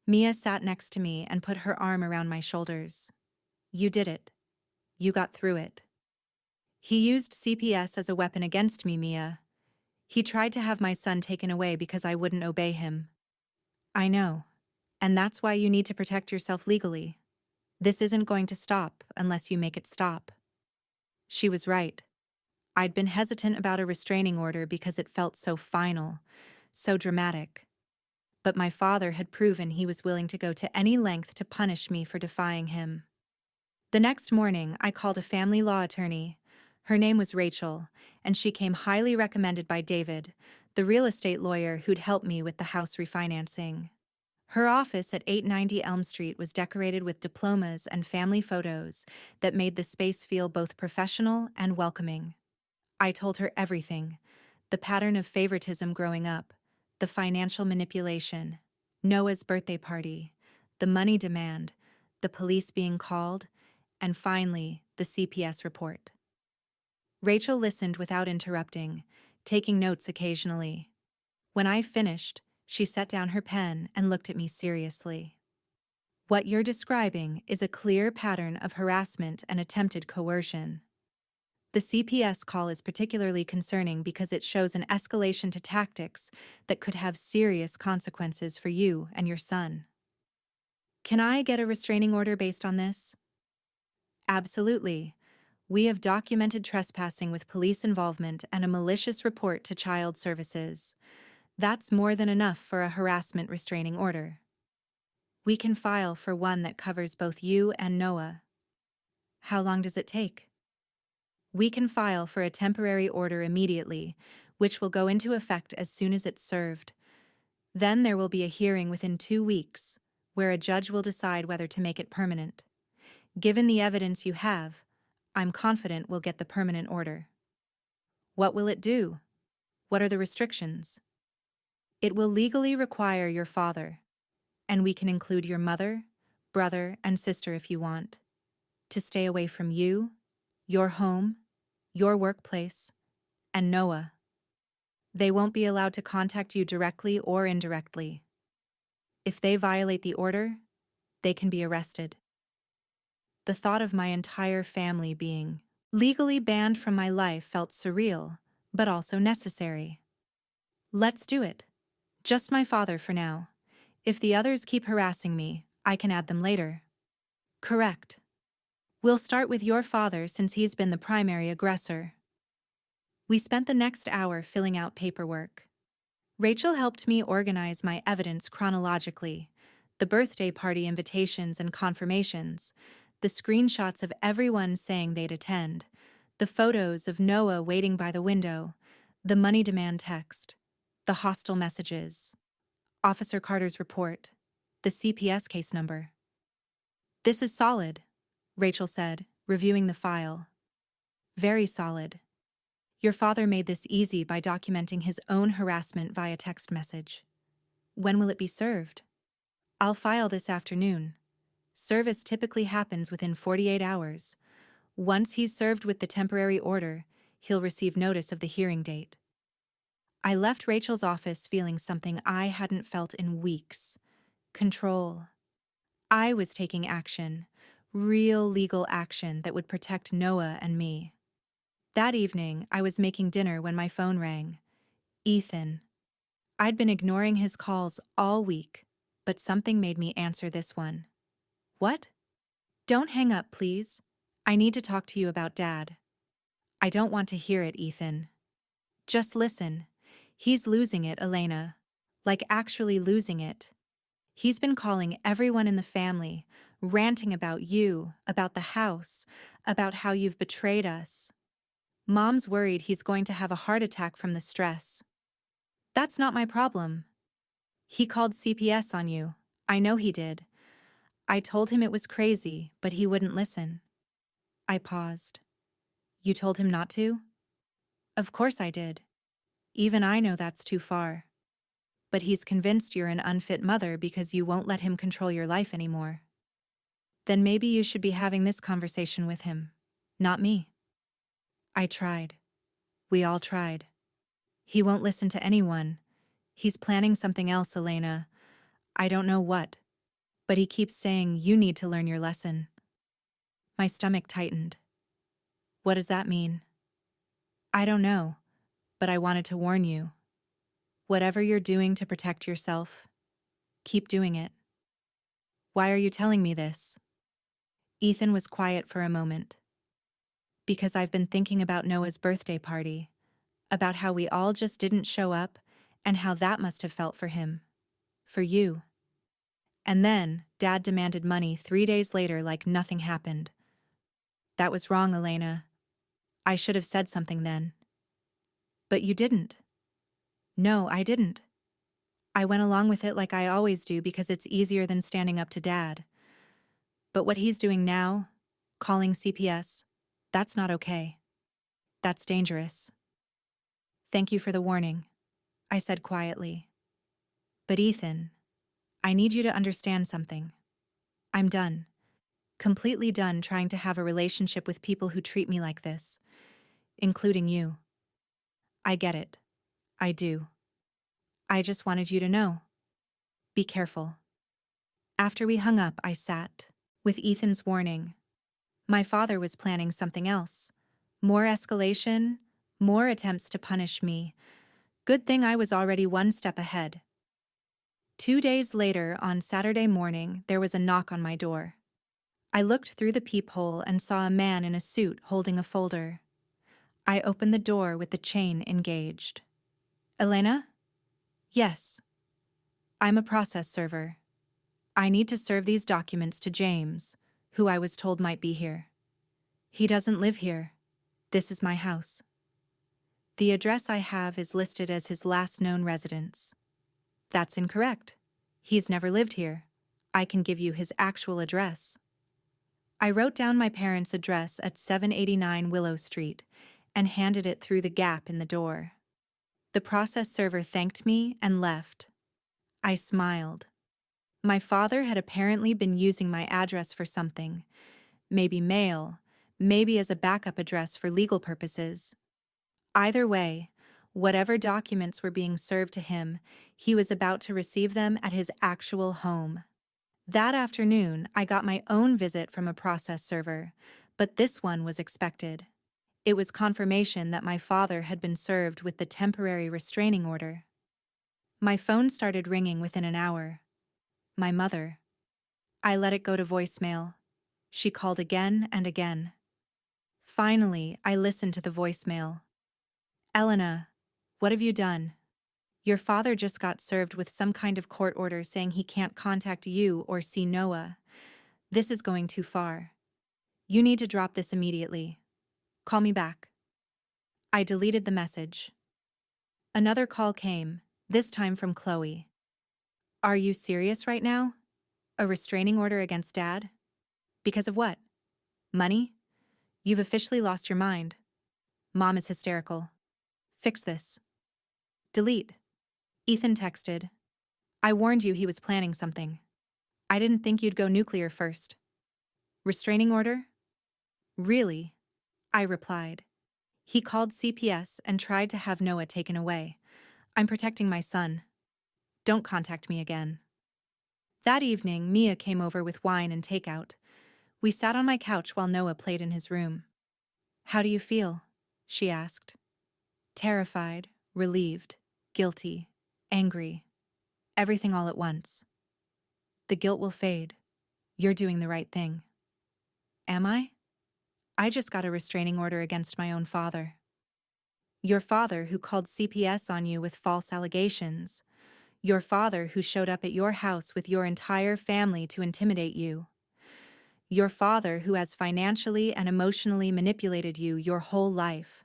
Mia sat next to me and put her arm around my shoulders. You did it. You got through it. He used CPS as a weapon against me, Mia. He tried to have my son taken away because I wouldn't obey him. I know. And that's why you need to protect yourself legally. This isn't going to stop unless you make it stop. She was right. I'd been hesitant about a restraining order because it felt so final, so dramatic. But my father had proven he was willing to go to any length to punish me for defying him. The next morning, I called a family law attorney. Her name was Rachel, and she came highly recommended by David, the real estate lawyer who'd helped me with the house refinancing. Her office at 890 Elm Street was decorated with diplomas and family photos that made the space feel both professional and welcoming. I told her everything: the pattern of favoritism growing up, the financial manipulation, Noah's birthday party, the money demand, the police being called, and finally, the CPS report. Rachel listened without interrupting, taking notes occasionally. When I finished, she set down her pen and looked at me seriously. What you're describing is a clear pattern of harassment and attempted coercion. The CPS call is particularly concerning because it shows an escalation to tactics that could have serious consequences for you and your son. Can I get a restraining order based on this? Absolutely. We have documented trespassing with police involvement and a malicious report to Child Services. That's more than enough for a harassment restraining order. We can file for one that covers both you and Noah. How long does it take? We can file for a temporary order immediately, which will go into effect as soon as it's served. Then there will be a hearing within 2 weeks, where a judge will decide whether to make it permanent. Given the evidence you have, I'm confident we'll get the permanent order. What will it do? What are the restrictions? It will legally require your father, and we can include your mother, brother, and sister if you want, to stay away from you, your home, your workplace, and Noah. They won't be allowed to contact you directly or indirectly. If they violate the order, they can be arrested. The thought of my entire family being legally banned from my life felt surreal, but also necessary. Let's do it. Just my father for now. If the others keep harassing me, I can add them later. Correct. We'll start with your father since he's been the primary aggressor. We spent the next hour filling out paperwork. Rachel helped me organize my evidence chronologically, the birthday party invitations and confirmations, the screenshots of everyone saying they'd attend, the photos of Noah waiting by the window, the money demand text, the hostile messages, Officer Carter's report, the CPS case number. This is solid, Rachel said, reviewing the file. Very solid. Your father made this easy by documenting his own harassment via text message. When will it be served? I'll file this afternoon. Service typically happens within 48 hours. Once he's served with the temporary order, he'll receive notice of the hearing date. I left Rachel's office feeling something I hadn't felt in weeks. Control. I was taking action, real legal action that would protect Noah and me. That evening, I was making dinner when my phone rang. Ethan. I'd been ignoring his calls all week, but something made me answer this one. What? Don't hang up, please. I need to talk to you about Dad. I don't want to hear it, Ethan. Just listen. He's losing it, Elena. Like actually losing it. He's been calling everyone in the family, ranting about you, about the house, about how you've betrayed us. Mom's worried he's going to have a heart attack from the stress. That's not my problem. He called CPS on you. I know he did. I told him it was crazy, but he wouldn't listen. I paused. You told him not to? Of course I did. Even I know that's too far. But he's convinced you're an unfit mother because you won't let him control your life anymore. Then maybe you should be having this conversation with him, not me. I tried. We all tried. He won't listen to anyone. He's planning something else, Elena. I don't know what. But he keeps saying you need to learn your lesson. My stomach tightened. What does that mean? I don't know, but I wanted to warn you. Whatever you're doing to protect yourself, keep doing it. Why are you telling me this? Ethan was quiet for a moment. Because I've been thinking about Noah's birthday party, about how we all just didn't show up, and how that must have felt for him. For you. And then, Dad demanded money 3 days later like nothing happened. That was wrong, Elena. I should have said something then. But you didn't. No, I didn't. I went along with it like I always do because it's easier than standing up to Dad. But what he's doing now, calling CPS, that's not okay. That's dangerous. Thank you for the warning, I said quietly. But Ethan, I need you to understand something. I'm done. Completely done trying to have a relationship with people who treat me like this, including you. I get it. I do. I just wanted you to know. Be careful. After we hung up, I sat, with Ethan's warning. My father was planning something else. More escalation, more attempts to punish me. Good thing I was already one step ahead. 2 days later, on Saturday morning, there was a knock on my door. I looked through the peephole and saw a man in a suit holding a folder. I opened the door with the chain engaged. Elena? Yes. I'm a process server. I need to serve these documents to James, who I was told might be here. He doesn't live here. This is my house. The address I have is listed as his last known residence. That's incorrect. He's never lived here. I can give you his actual address. I wrote down my parents' address at 789 Willow Street and handed it through the gap in the door. The process server thanked me and left. I smiled. My father had apparently been using my address for something. Maybe mail, maybe as a backup address for legal purposes. Either way, whatever documents were being served to him, he was about to receive them at his actual home. That afternoon, I got my own visit from a process server, but this one was expected. It was confirmation that my father had been served with the temporary restraining order. My phone started ringing within an hour. My mother. I let it go to voicemail. She called again and again. Finally, I listened to the voicemail. Elena, what have you done? Your father just got served with some kind of court order saying he can't contact you or see Noah. This is going too far. You need to drop this immediately. Call me back. I deleted the message. Another call came, this time from Chloe. Are you serious right now? A restraining order against Dad? Because of what? Money? You've officially lost your mind. Mom is hysterical. Fix this. Delete. Ethan texted. I warned you he was planning something. I didn't think you'd go nuclear first. Restraining order? Really? I replied. He called CPS and tried to have Noah taken away. I'm protecting my son. Don't contact me again. That evening, Mia came over with wine and takeout. We sat on my couch while Noah played in his room. How do you feel? She asked. Terrified, relieved, guilty, angry. Everything all at once. The guilt will fade. You're doing the right thing. Am I? I just got a restraining order against my own father. Your father who called CPS on you with false allegations. Your father who showed up at your house with your entire family to intimidate you. Your father who has financially and emotionally manipulated you your whole life.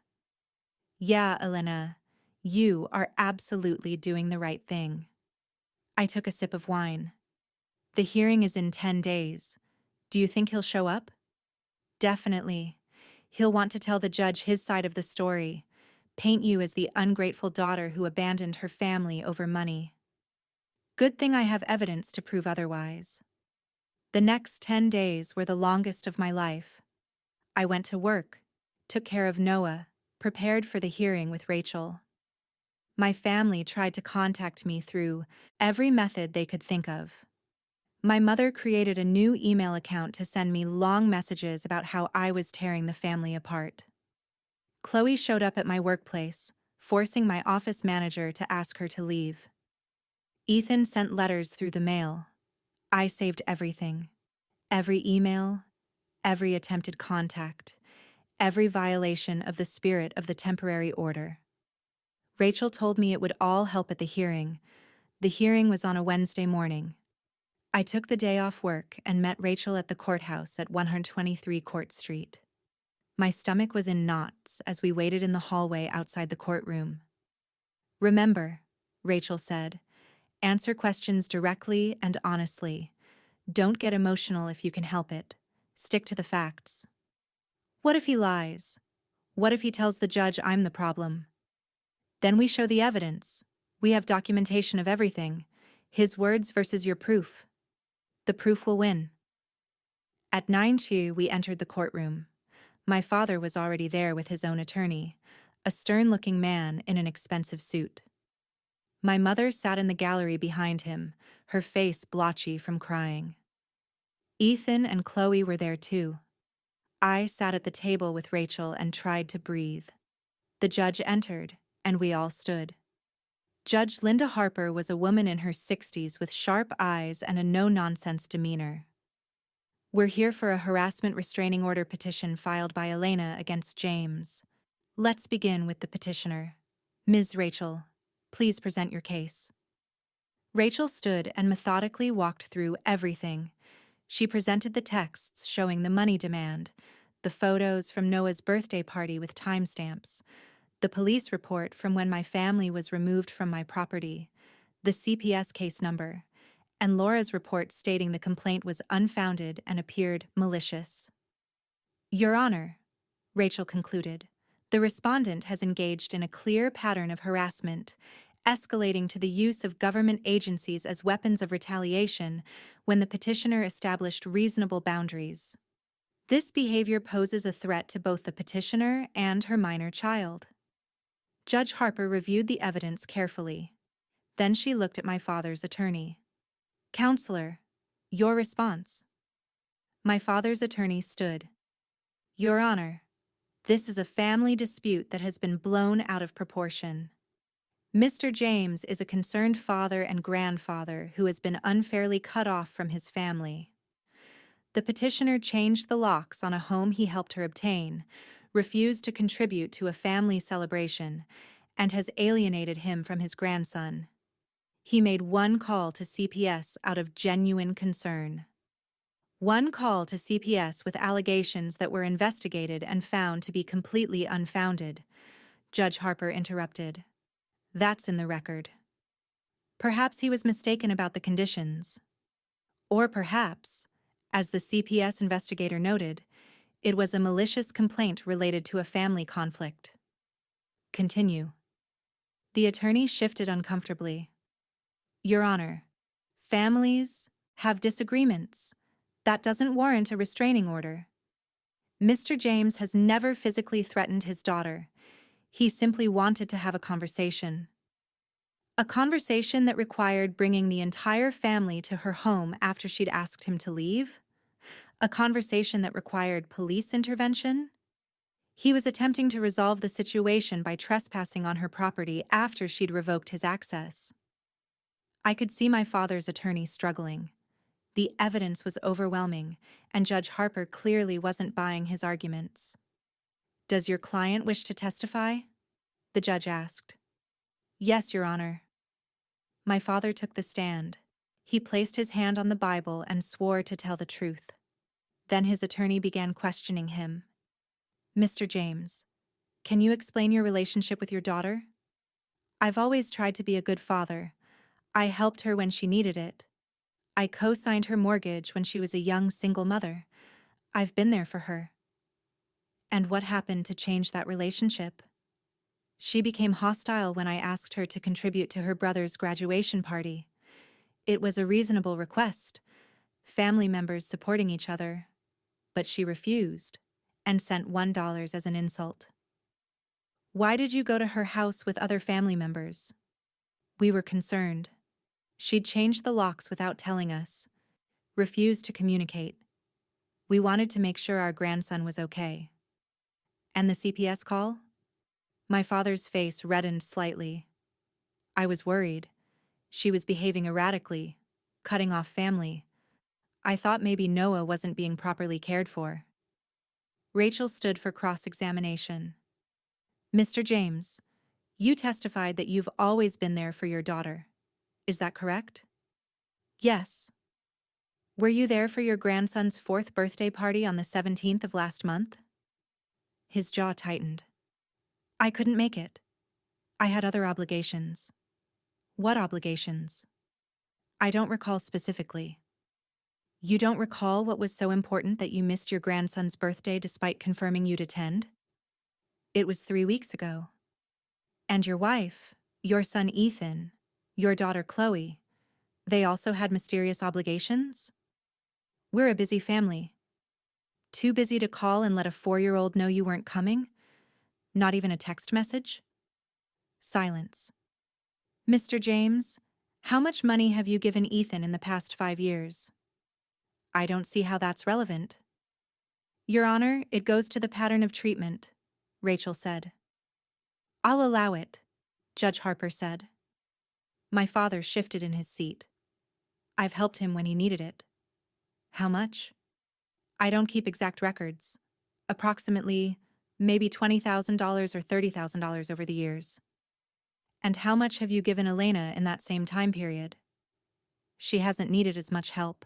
Yeah, Elena, you are absolutely doing the right thing. I took a sip of wine. The hearing is in 10 days. Do you think he'll show up? Definitely. He'll want to tell the judge his side of the story, paint you as the ungrateful daughter who abandoned her family over money. Good thing I have evidence to prove otherwise. The next 10 days were the longest of my life. I went to work, took care of Noah, prepared for the hearing with Rachel. My family tried to contact me through every method they could think of. My mother created a new email account to send me long messages about how I was tearing the family apart. Chloe showed up at my workplace, forcing my office manager to ask her to leave. Ethan sent letters through the mail. I saved everything. Every email, every attempted contact, every violation of the spirit of the temporary order. Rachel told me it would all help at the hearing. The hearing was on a Wednesday morning. I took the day off work and met Rachel at the courthouse at 123 Court Street. My stomach was in knots as we waited in the hallway outside the courtroom. Remember, Rachel said, answer questions directly and honestly. Don't get emotional if you can help it. Stick to the facts. What if he lies? What if he tells the judge I'm the problem? Then we show the evidence. We have documentation of everything. His words versus your proof. The proof will win. At 9:02, we entered the courtroom. My father was already there with his own attorney, a stern-looking man in an expensive suit. My mother sat in the gallery behind him, her face blotchy from crying. Ethan and Chloe were there too. I sat at the table with Rachel and tried to breathe. The judge entered, and we all stood. Judge Linda Harper was a woman in her 60s with sharp eyes and a no-nonsense demeanor. We're here for a harassment restraining order petition filed by Elena against James. Let's begin with the petitioner. Ms. Rachel, please present your case. Rachel stood and methodically walked through everything. She presented the texts showing the money demand, the photos from Noah's birthday party with timestamps, the police report from when my family was removed from my property, the CPS case number, and Laura's report stating the complaint was unfounded and appeared malicious. Your Honor, Rachel concluded, The respondent has engaged in a clear pattern of harassment, escalating to the use of government agencies as weapons of retaliation when the petitioner established reasonable boundaries. This behavior poses a threat to both the petitioner and her minor child. Judge Harper reviewed the evidence carefully. Then she looked at my father's attorney. "Counselor, your response." My father's attorney stood. "Your Honor, this is a family dispute that has been blown out of proportion. Mr. James is a concerned father and grandfather who has been unfairly cut off from his family. The petitioner changed the locks on a home he helped her obtain, refused to contribute to a family celebration, and has alienated him from his grandson. He made one call to CPS out of genuine concern. One call to CPS with allegations that were investigated and found to be completely unfounded," Judge Harper interrupted. "That's in the record. Perhaps he was mistaken about the conditions. Or perhaps, as the CPS investigator noted, it was a malicious complaint related to a family conflict." Continue. The attorney shifted uncomfortably. "Your Honor, families have disagreements. That doesn't warrant a restraining order. Mr. James has never physically threatened his daughter. He simply wanted to have a conversation. A conversation that required bringing the entire family to her home after she'd asked him to leave? A conversation that required police intervention? He was attempting to resolve the situation by trespassing on her property after she'd revoked his access." I could see my father's attorney struggling. The evidence was overwhelming, and Judge Harper clearly wasn't buying his arguments. "Does your client wish to testify?" the judge asked. "Yes, Your Honor." My father took the stand. He placed his hand on the Bible and swore to tell the truth. Then his attorney began questioning him. "Mr. James, can you explain your relationship with your daughter?" "I've always tried to be a good father. I helped her when she needed it. I co-signed her mortgage when she was a young single mother. I've been there for her." "And what happened to change that relationship?" "She became hostile when I asked her to contribute to her brother's graduation party. It was a reasonable request, family members supporting each other, but she refused and sent $1 as an insult." "Why did you go to her house with other family members?" "We were concerned. She'd changed the locks without telling us, refused to communicate. We wanted to make sure our grandson was okay." "And the CPS call?" My father's face reddened slightly. "I was worried. She was behaving erratically, cutting off family. I thought maybe Noah wasn't being properly cared for." Rachel stood for cross-examination. "Mr. James, you testified that you've always been there for your daughter. Is that correct?" "Yes." "Were you there for your grandson's 4th birthday party on the 17th of last month?" His jaw tightened. "I couldn't make it. I had other obligations." "What obligations?" "I don't recall specifically." "You don't recall what was so important that you missed your grandson's birthday despite confirming you'd attend?" "It was 3 weeks ago." "And your wife, your son Ethan, your daughter Chloe, they also had mysterious obligations?" "We're a busy family." "Too busy to call and let a 4-year-old know you weren't coming? Not even a text message?" Silence. "Mr. James, how much money have you given Ethan in the past 5 years?" "I don't see how that's relevant." "Your Honor, it goes to the pattern of treatment," Rachel said. "I'll allow it," Judge Harper said. My father shifted in his seat. "I've helped him when he needed it." "How much?" "I don't keep exact records. Approximately, maybe $20,000 or $30,000 over the years." "And how much have you given Elena in that same time period?" "She hasn't needed as much help."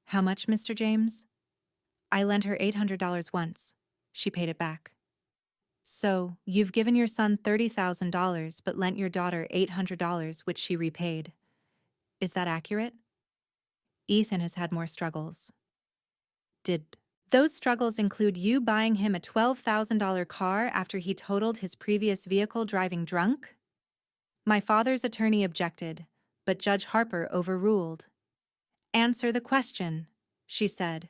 "How much, Mr. James?" "I lent her $800 once. She paid it back." "So, you've given your son $30,000 but lent your daughter $800 which she repaid. Is that accurate?" "Ethan has had more struggles." "Did Those struggles include you buying him a $12,000 car after he totaled his previous vehicle driving drunk? My father's attorney objected, but Judge Harper overruled. Answer the question, she said.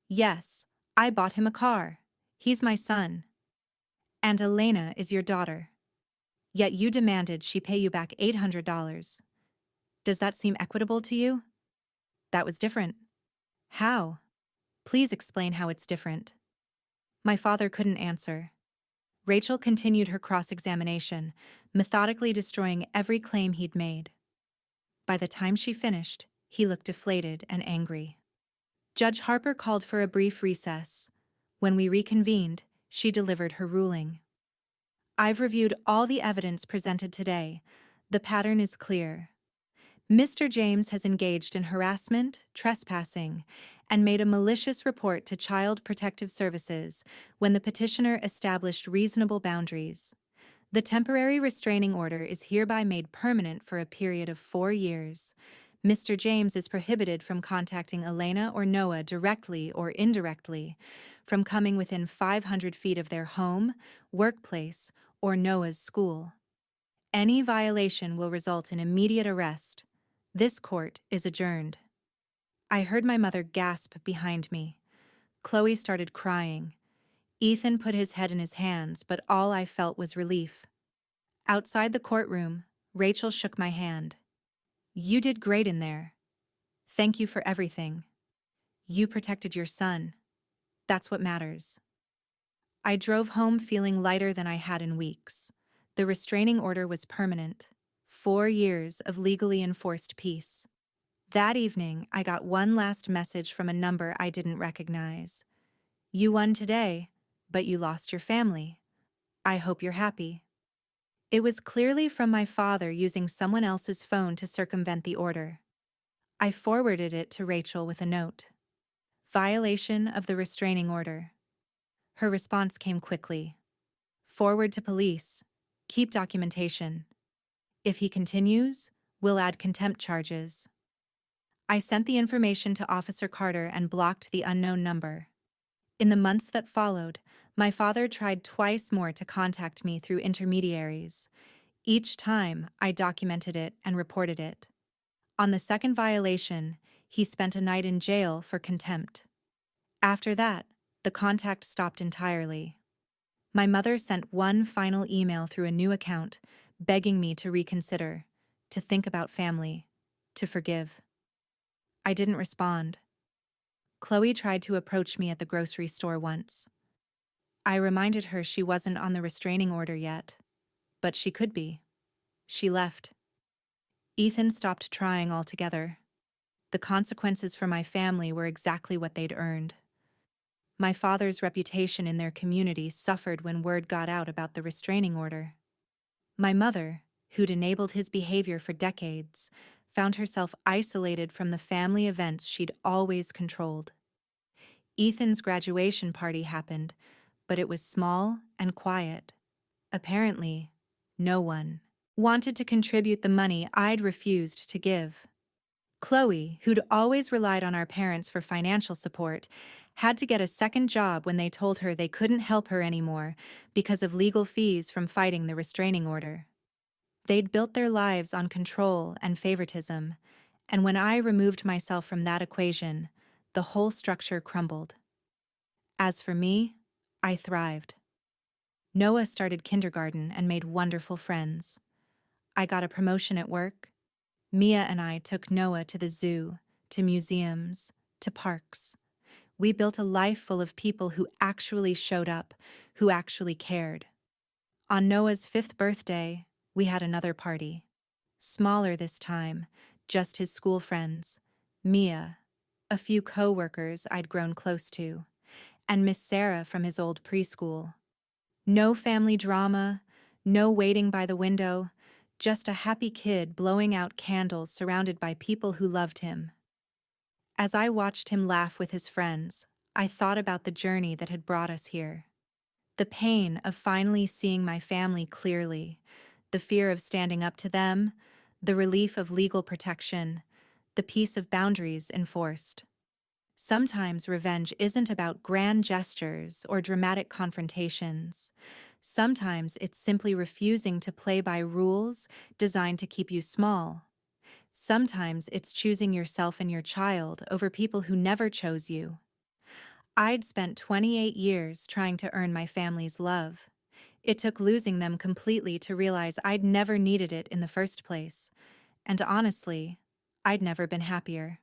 Yes, I bought him a car. He's my son. And Elena is your daughter. Yet you demanded she pay you back $800. Does that seem equitable to you? That was different. How? Please explain how it's different. My father couldn't answer. Rachel continued her cross-examination, methodically destroying every claim he'd made. By the time she finished, he looked deflated and angry. Judge Harper called for a brief recess. When we reconvened, she delivered her ruling. I've reviewed all the evidence presented today. The pattern is clear. Mr. James has engaged in harassment, trespassing, and made a malicious report to Child Protective Services when the petitioner established reasonable boundaries. The temporary restraining order is hereby made permanent for a period of 4 years. Mr. James is prohibited from contacting Elena or Noah directly or indirectly, from coming within 500 feet of their home, workplace, or Noah's school. Any violation will result in immediate arrest. This court is adjourned. I heard my mother gasp behind me. Chloe started crying. Ethan put his head in his hands, but all I felt was relief. Outside the courtroom, Rachel shook my hand. You did great in there. Thank you for everything. You protected your son. That's what matters. I drove home feeling lighter than I had in weeks. The restraining order was permanent. 4 years of legally enforced peace. That evening, I got one last message from a number I didn't recognize. You won today, but you lost your family. I hope you're happy. It was clearly from my father using someone else's phone to circumvent the order. I forwarded it to Rachel with a note. Violation of the restraining order. Her response came quickly. Forward to police. Keep documentation. If he continues, we'll add contempt charges. I sent the information to Officer Carter and blocked the unknown number. In the months that followed, my father tried twice more to contact me through intermediaries. Each time, I documented it and reported it. On the second violation, he spent a night in jail for contempt. After that, the contact stopped entirely. My mother sent one final email through a new account, begging me to reconsider, to think about family, to forgive. I didn't respond. Chloe tried to approach me at the grocery store once. I reminded her she wasn't on the restraining order yet, but she could be. She left. Ethan stopped trying altogether. The consequences for my family were exactly what they'd earned. My father's reputation in their community suffered when word got out about the restraining order. My mother, who'd enabled his behavior for decades, found herself isolated from the family events she'd always controlled. Ethan's graduation party happened, but it was small and quiet. Apparently, no one wanted to contribute the money I'd refused to give. Chloe, who'd always relied on our parents for financial support, had to get a second job when they told her they couldn't help her anymore because of legal fees from fighting the restraining order. They'd built their lives on control and favoritism, and when I removed myself from that equation, the whole structure crumbled. As for me, I thrived. Noah started kindergarten and made wonderful friends. I got a promotion at work. Mia and I took Noah to the zoo, to museums, to parks. We built a life full of people who actually showed up, who actually cared. On Noah's 5th birthday, we had another party. Smaller this time, just his school friends, Mia, a few co-workers I'd grown close to, and Miss Sarah from his old preschool. No family drama, no waiting by the window, just a happy kid blowing out candles surrounded by people who loved him. As I watched him laugh with his friends, I thought about the journey that had brought us here. The pain of finally seeing my family clearly, the fear of standing up to them, the relief of legal protection, the peace of boundaries enforced. Sometimes revenge isn't about grand gestures or dramatic confrontations. Sometimes it's simply refusing to play by rules designed to keep you small. Sometimes it's choosing yourself and your child over people who never chose you. I'd spent 28 years trying to earn my family's love. It took losing them completely to realize I'd never needed it in the first place. And honestly, I'd never been happier.